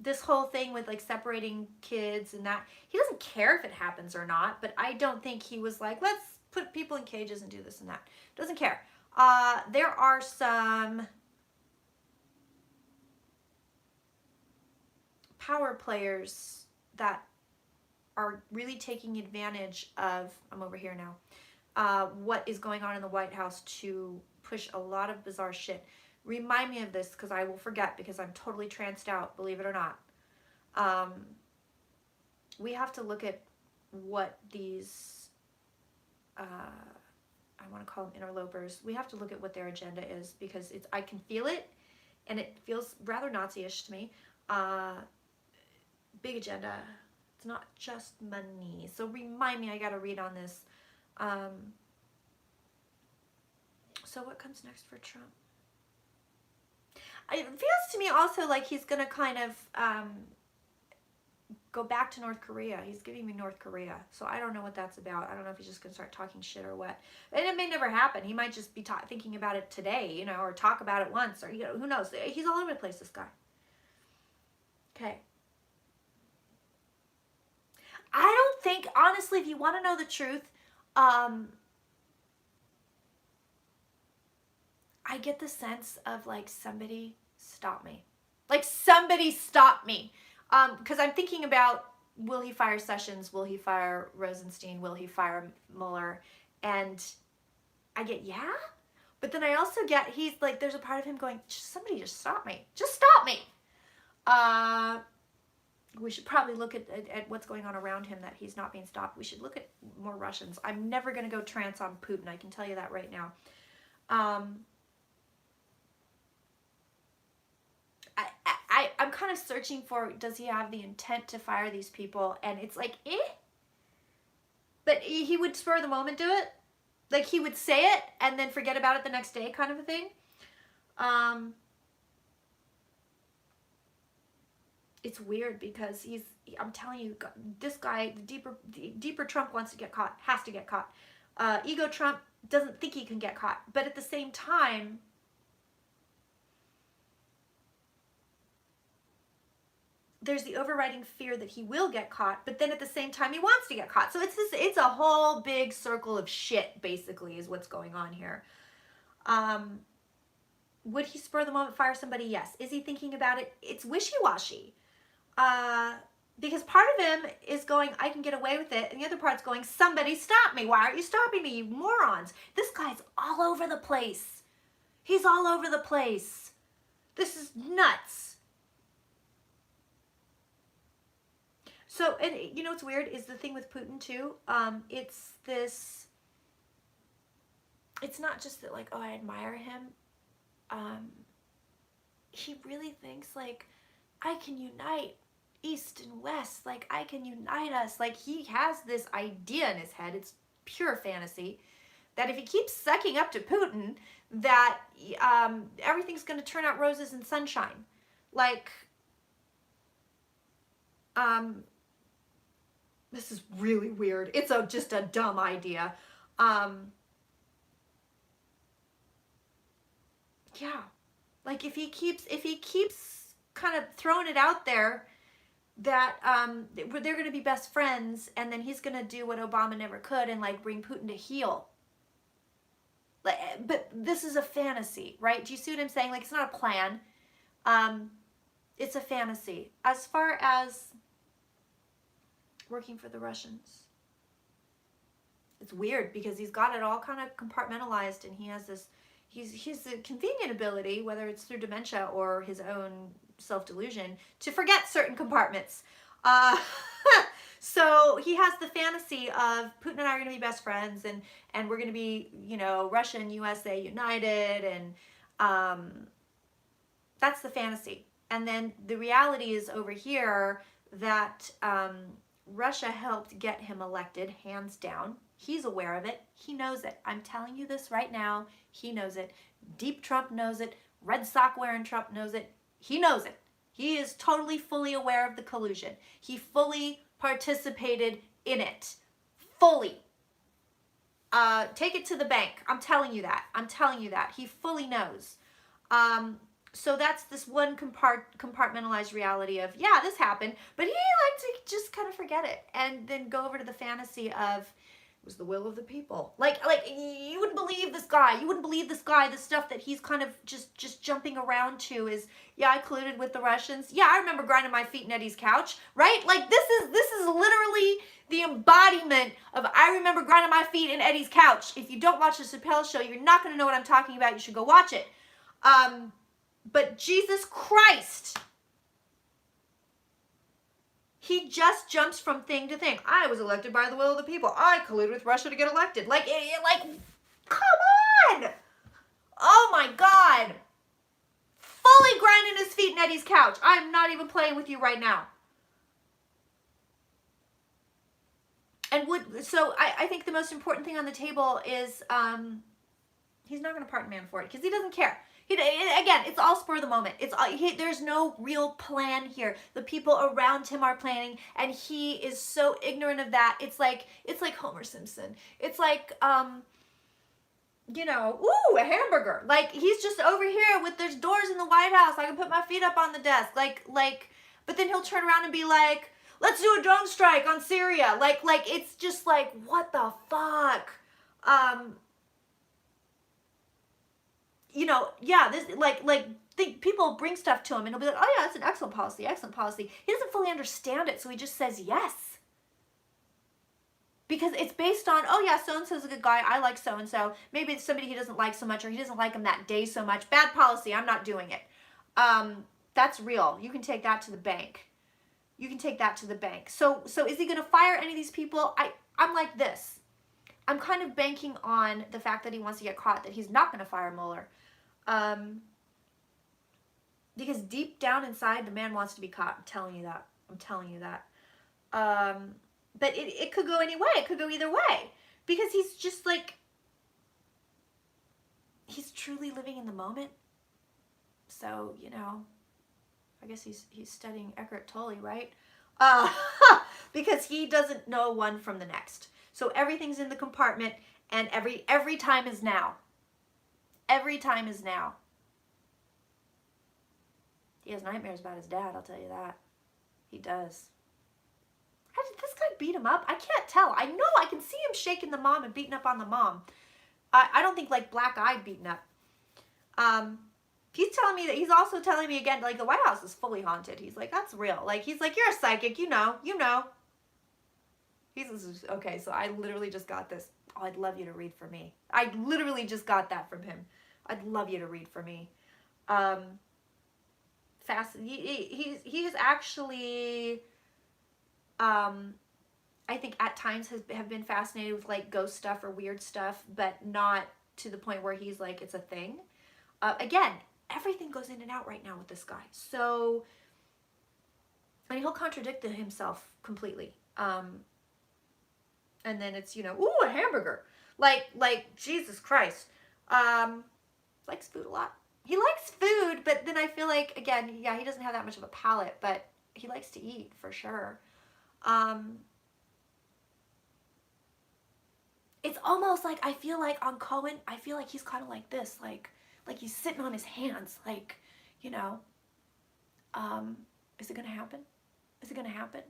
this whole thing with like separating kids and that, he doesn't care if it happens or not. But I don't think he was like, let's put people in cages and do this and that. Doesn't care. There are some power players that are really taking advantage of, I'm over here now, what is going on in the White House to push a lot of bizarre shit. Remind me of this because I will forget because I'm totally tranced out, believe it or not. We have to look at what these, I want to call them interlopers. We have to look at what their agenda is because I can feel it and it feels rather Nazi-ish to me. Big agenda. It's not just money. So remind me, I got to read on this. So what comes next for Trump? It feels to me also like he's going to kind of go back to North Korea. He's giving me North Korea. So I don't know what that's about. I don't know if he's just going to start talking shit or what. And it may never happen. He might just be thinking about it today, you know, or talk about it once, or, you know, who knows? He's all over the place, this guy. Okay. I don't think, honestly, if you want to know the truth, I get the sense of like, somebody stop me. Like, somebody stop me. Because I'm thinking about, will he fire Sessions? Will he fire Rosenstein? Will he fire Mueller? And I get, yeah. But then I also get, he's like, there's a part of him going, somebody just stop me. Just stop me. We should probably look at what's going on around him that he's not being stopped. We should look at more Russians. I'm never going to go trance on Putin. I can tell you that right now. I'm kind of searching for, does he have the intent to fire these people? And it's like, But he would spur the moment do it. Like, he would say it and then forget about it the next day kind of a thing. It's weird because I'm telling you, this guy, the deeper Trump wants to get caught, has to get caught. Ego Trump doesn't think he can get caught. But at the same time, there's the overriding fear that he will get caught, but then at the same time, he wants to get caught. So it's a whole big circle of shit, basically, is what's going on here. Would he spur the moment fire somebody? Yes. Is he thinking about it? It's wishy-washy. Because part of him is going, I can get away with it, and the other part's going, somebody stop me. Why aren't you stopping me, you morons? This guy's all over the place. He's all over the place. This is nuts. So, and you know what's weird is the thing with Putin too. It's not just that like, oh, I admire him. he really thinks like, I can unite East and West, like I can unite us. Like he has this idea in his head, it's pure fantasy, that if he keeps sucking up to Putin, that everything's going to turn out roses and sunshine. Like, this is really weird. It's just a dumb idea. Yeah, like if he keeps kind of throwing it out there that they're going to be best friends, and then he's going to do what Obama never could and like bring Putin to heel. But this is a fantasy, right? Do you see what I'm saying? Like, it's not a plan. It's a fantasy. As far as working for the Russians, it's weird because he's got it all kind of compartmentalized, and he has this, he's a convenient ability, whether it's through dementia or his own self-delusion, to forget certain compartments. So he has the fantasy of Putin and I are going to be best friends, and we're going to be, you know, Russia and USA united, and that's the fantasy. And then the reality is over here that Russia helped get him elected, hands down. He's aware of it. He knows it. I'm telling you this right now. He knows it. Deep Trump knows it. Red sock wearing Trump knows it. He knows it. He is totally, fully aware of the collusion. He fully participated in it. Fully. Take it to the bank. I'm telling you that. I'm telling you that. He fully knows. So that's this one compartmentalized reality of, yeah, this happened, but he liked to just kind of forget it and then go over to the fantasy of, it was the will of the people. Like you wouldn't believe this guy. You wouldn't believe this guy. The stuff that he's kind of just jumping around to is, yeah, I colluded with the Russians. Yeah, I remember grinding my feet in Eddie's couch, right? Like this is literally the embodiment of I remember grinding my feet in Eddie's couch. If you don't watch the Chappelle Show, you're not going to know what I'm talking about. You should go watch it. But Jesus Christ, he just jumps from thing to thing. I was elected by the will of the people. I colluded with Russia to get elected. Like, come on! Oh my God! Fully grinding his feet in Eddie's couch. I'm not even playing with you right now. And so I think the most important thing on the table is he's not going to pardon man for it because he doesn't care. Again, it's all spur of the moment. There's no real plan here. The people around him are planning, and he is so ignorant of that. It's like Homer Simpson. It's like, you know, ooh, a hamburger. Like, he's just over here with there's doors in the White House. I can put my feet up on the desk. But then he'll turn around and be like, let's do a drone strike on Syria. Like it's just like, what the fuck? You know, yeah, this people bring stuff to him and he'll be like, oh yeah, that's an excellent policy. He doesn't fully understand it, so he just says yes. Because it's based on, oh yeah, so-and-so's a good guy, I like so-and-so. Maybe it's somebody he doesn't like so much, or he doesn't like him that day so much. Bad policy, I'm not doing it. That's real. You can take that to the bank. So is he going to fire any of these people? I'm like this. I'm kind of banking on the fact that he wants to get caught, that he's not going to fire Mueller. Because deep down inside, the man wants to be caught. I'm telling you that. But it could go any way. It could go either way. Because he's just like, he's truly living in the moment. So, you know, I guess he's studying Eckhart Tolle, right? Because he doesn't know one from the next. So everything's in the compartment, and every time is now. Every time is now. He has nightmares about his dad, I'll tell you that. He does. How did this guy beat him up? I can't tell. I know I can see him shaking the mom and beating up on the mom. I don't think like black-eyed beating up. He's telling me that, he's also telling me again, like, the White House is fully haunted. He's like, that's real. Like, he's like, you're a psychic, you know. He's, okay, so I literally just got this. Oh, I'd love you to read for me. I literally just got that from him. I'd love you to read for me. He is actually, I think at times have been fascinated with like ghost stuff or weird stuff, but not to the point where he's like, it's a thing. Again, everything goes in and out right now with this guy. So, and he'll contradict himself completely. And then it's, you know, ooh, a hamburger. Like Jesus Christ. Likes food a lot. He likes food, but then I feel like, again, yeah, he doesn't have that much of a palate, but he likes to eat for sure. It's almost like, I feel like on Cohen, I feel like he's kind of like this, like he's sitting on his hands, like, you know, is it going to happen? Is it going to happen?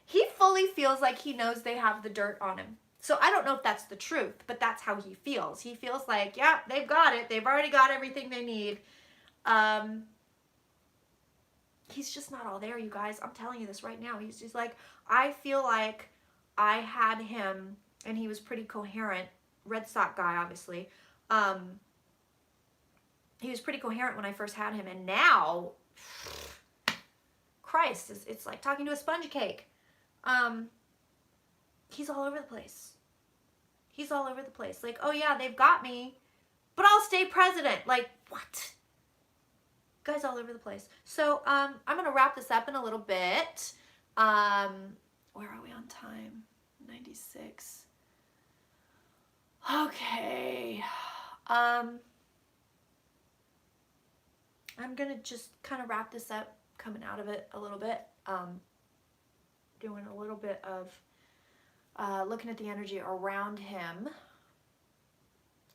He fully feels like he knows they have the dirt on him. So I don't know if that's the truth, but that's how he feels. He feels like, yeah, they've got it. They've already got everything they need. He's just not all there, you guys. I'm telling you this right now. He's just like, I feel like I had him, and he was pretty coherent. Red Sox guy, obviously. He was pretty coherent when I first had him, and now, Christ, it's like talking to a sponge cake. He's all over the place. He's all over the place. Like, oh yeah, they've got me, but I'll stay president. Like, what? Guy's all over the place. So, I'm going to wrap this up in a little bit. Where are we on time? 96. Okay. I'm going to just kind of wrap this up, coming out of it a little bit. Doing a little bit of looking at the energy around him.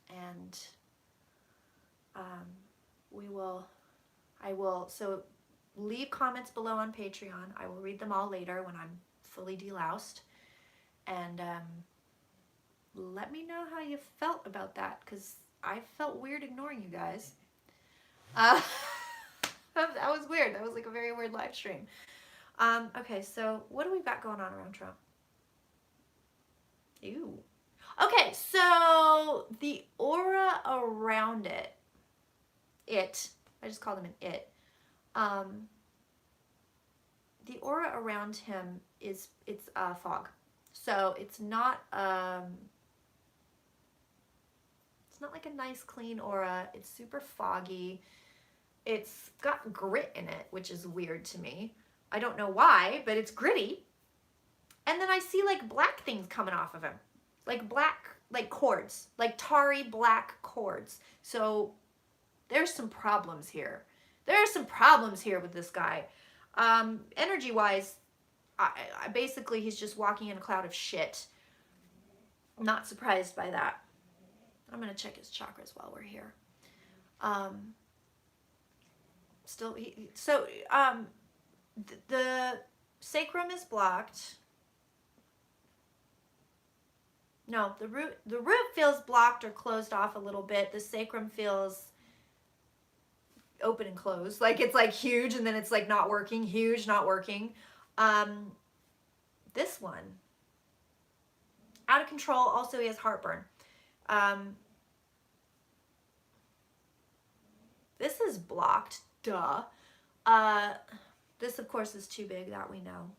And I will, so leave comments below on Patreon. I will read them all later when I'm fully deloused. And let me know how you felt about that, because I felt weird ignoring you guys. That was weird. That was like a very weird live stream. Okay, so what do we got going on around Trump? Ew. Okay, so the aura around it, I just called him an it. The aura around him it's fog. So it's not like a nice clean aura. It's super foggy. It's got grit in it, which is weird to me. I don't know why, but it's gritty. And then I see like black things coming off of him. Like black, like cords, like tarry black cords. So there's some problems here. There are some problems here with this guy. Energy-wise, I basically, he's just walking in a cloud of shit. I'm not surprised by that. I'm going to check his chakras while we're here. The sacrum is blocked. No, the root feels blocked or closed off a little bit. The sacrum feels open and closed. Like it's like huge and then it's like not working, huge, not working. This one, out of control. Also, he has heartburn. This is blocked, duh. This, of course, is too big, that we know.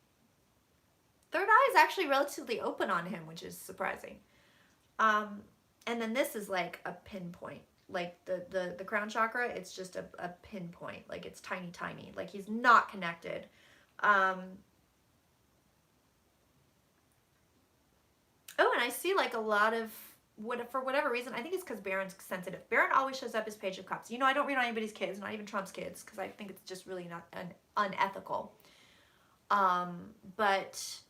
Third eye is actually relatively open on him, which is surprising. And then this is like a pinpoint. Like the crown chakra, it's just a pinpoint. Like it's tiny, tiny. Like he's not connected. Oh, and I see like a lot of, for whatever reason, I think it's because Barron's sensitive. Barron always shows up as Page of Cups. You know, I don't read on anybody's kids, not even Trump's kids, because I think it's just really not unethical. But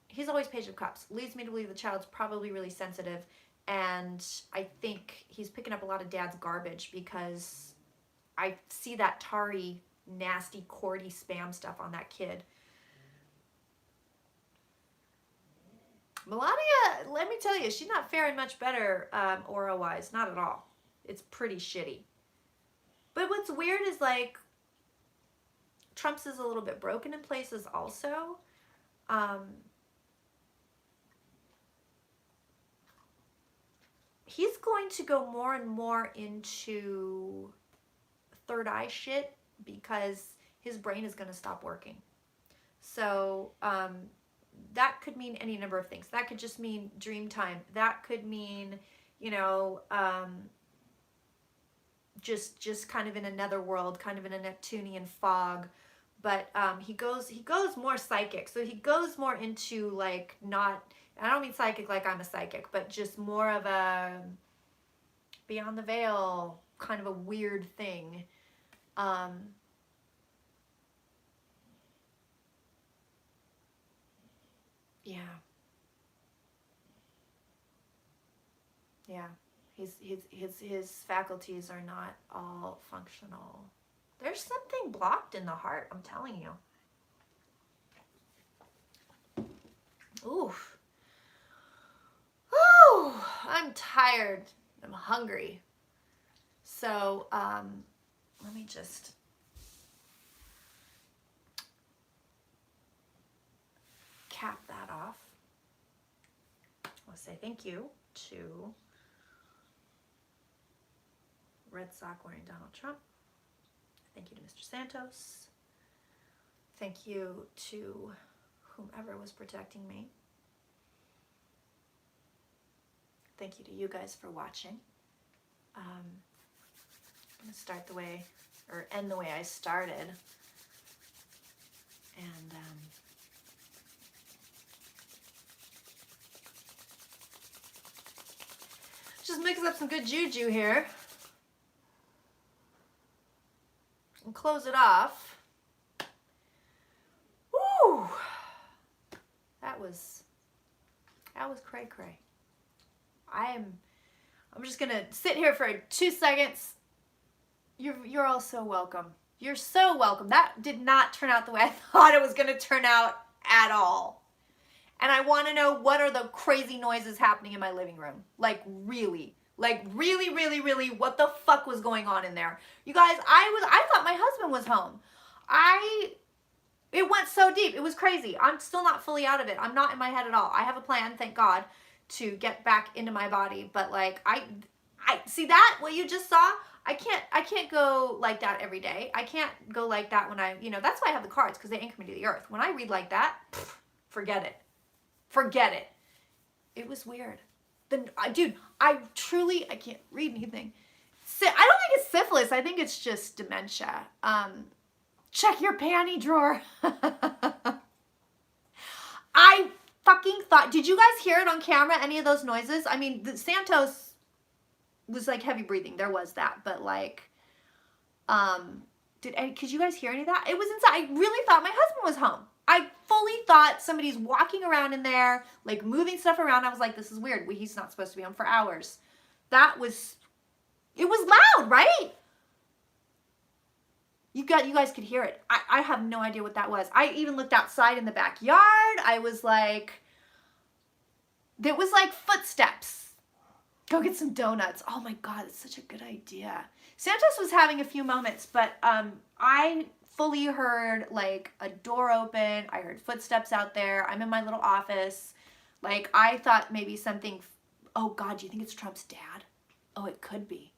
he's always Page of Cups. Leads me to believe the child's probably really sensitive. And I think he's picking up a lot of dad's garbage because I see that tarry, nasty, cordy spam stuff on that kid. Melania, let me tell you, she's not faring much better aura-wise. Not at all. It's pretty shitty. But what's weird is, like, Trump's is a little bit broken in places also. He's going to go more and more into third eye shit because his brain is going to stop working. So, that could mean any number of things. That could just mean dream time. That could mean you know, just kind of in another world, kind of in a Neptunian fog. But he goes more psychic. So he goes more into like, not, I don't mean psychic like I'm a psychic, but just more of a beyond the veil, kind of a weird thing. Yeah. Yeah. His faculties are not all functional. There's something blocked in the heart, I'm telling you. Oof. Ooh, I'm tired. I'm hungry. So, let me just cap that off. I'll say thank you to Red Sock wearing Donald Trump. Thank you to Mr. Santos. Thank you to whomever was protecting me. Thank you to you guys for watching. I'm going to start the way, or end the way I started. And just mix up some good juju here. And close it off. Woo! That was cray cray. I'm just gonna sit here for 2 seconds. You're all so welcome. You're so welcome. That did not turn out the way I thought it was gonna turn out at all. And I want to know, what are the crazy noises happening in my living room? Like really, really, what the fuck was going on in there? You guys, I thought my husband was home. It went so deep. It was crazy. I'm still not fully out of it. I'm not in my head at all. I have a plan, thank God, to get back into my body. But like, I see that, what you just saw? I can't go like that every day. I can't go like that when that's why I have the cards, because they anchor me to the earth. When I read like that, forget it. Forget it. It was weird. Dude, I can't read anything. I don't think it's syphilis. I think it's just dementia. Check your panty drawer. I fucking thought, did you guys hear it on camera, any of those noises? I mean, Santos was like heavy breathing. There was that, but like, could you guys hear any of that? It was inside. I really thought my husband was home. I fully thought somebody's walking around in there, like moving stuff around. I was like, this is weird. He's not supposed to be home for hours. It was loud, right? You guys could hear it. I have no idea what that was. I even looked outside in the backyard. I was like, there was like footsteps. Go get some donuts. Oh my God, it's such a good idea. Santos was having a few moments, but I fully heard like a door open. I heard footsteps out there. I'm in my little office. Like, I thought maybe something, oh God, do you think it's Trump's dad? Oh, it could be.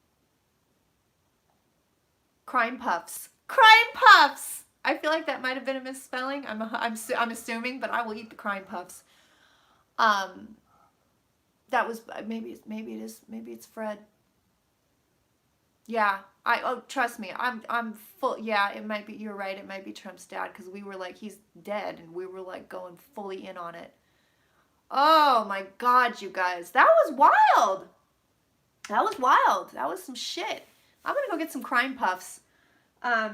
Crime puffs. Crime puffs! I feel like that might have been a misspelling. I'm assuming, but I will eat the crime puffs. That was, maybe it's Fred. Yeah, trust me, I'm full. Yeah, it might be, you're right, it might be Trump's dad, because we were like, he's dead, and we were like going fully in on it. Oh my God, you guys, that was wild. That was wild. That was some shit. I'm gonna go get some crime puffs. I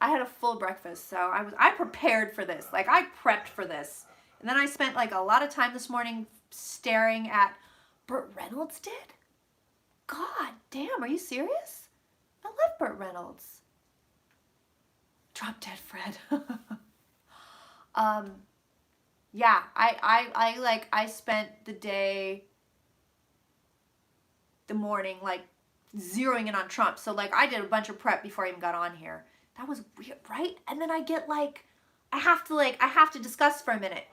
had a full breakfast, so I prepared for this. Like, I prepped for this, and then I spent like a lot of time this morning staring at. Burt Reynolds did? God damn, are you serious? I love Burt Reynolds. Drop dead Fred. Yeah, I spent the morning like zeroing in on Trump. So like, I did a bunch of prep before I even got on here. That was weird, right? And then I get like, I have to discuss for a minute.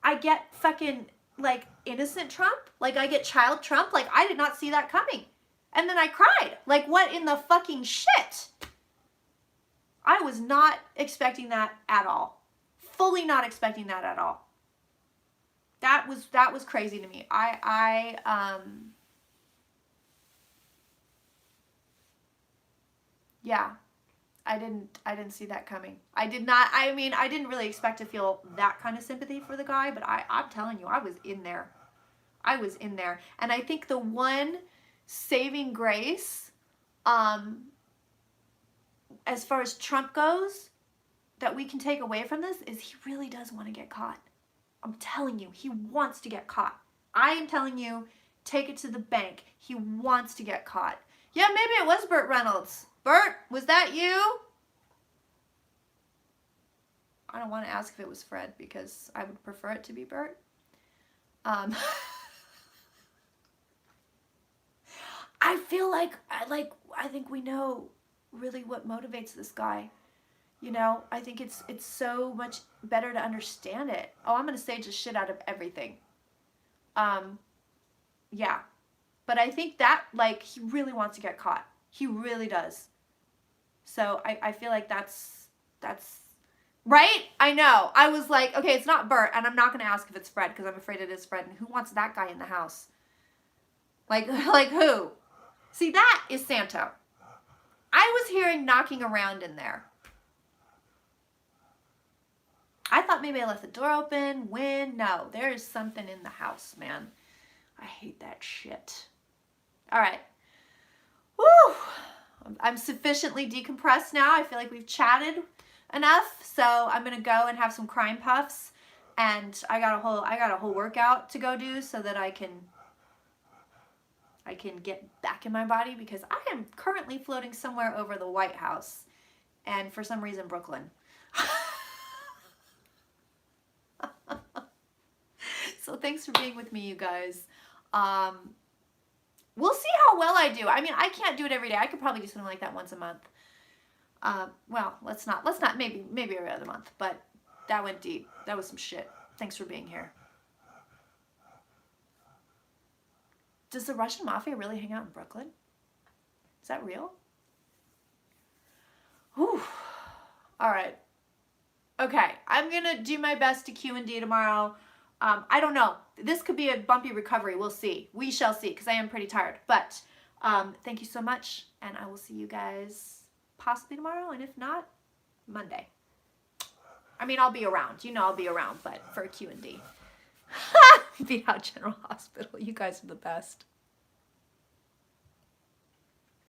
I get fucking like innocent Trump. Like, I get child Trump. Like, I did not see that coming. And then I cried. Like, what in the fucking shit? I was not expecting that at all. Fully not expecting that at all. That was crazy to me. Yeah. I didn't see that coming. I did not, I mean, I didn't really expect to feel that kind of sympathy for the guy, but I'm telling you, I was in there. I was in there. And I think the one saving grace, as far as Trump goes, that we can take away from this is he really does want to get caught. I'm telling you, he wants to get caught. I am telling you, take it to the bank. He wants to get caught. Yeah, maybe it was Burt Reynolds. Burt, was that you? I don't want to ask if it was Fred because I would prefer it to be Burt. I feel like I think we know really what motivates this guy. You know, I think it's so much better to understand it. Oh, I'm gonna say just shit out of everything. Yeah, but I think that like he really wants to get caught. He really does. So I feel like that's right. I know. I was like, okay, it's not Burt, and I'm not gonna ask if it's Fred because I'm afraid it is Fred. And who wants that guy in the house? Like who? See, that is Santo. I was hearing knocking around in there. I thought maybe I left the door open. No, there is something in the house, man. I hate that shit. All right. Woo! I'm sufficiently decompressed now. I feel like we've chatted enough. So I'm gonna go and have some crime puffs. And I got a whole workout to go do so that I can get back in my body because I am currently floating somewhere over the White House and for some reason Brooklyn. So thanks for being with me, you guys. We'll see how well I do. I mean, I can't do it every day. I could probably do something like that once a month. Well, let's not, maybe every other month, but that went deep. That was some shit. Thanks for being here. Does the Russian mafia really hang out in Brooklyn? Is that real? Whew. All right. Okay, I'm gonna do my best to Q&D tomorrow. I don't know. This could be a bumpy recovery. We'll see. We shall see, because I am pretty tired. But thank you so much, and I will see you guys possibly tomorrow, and if not, Monday. I mean, I'll be around. You know I'll be around, but for a Q&D. Be out General Hospital. You guys are the best.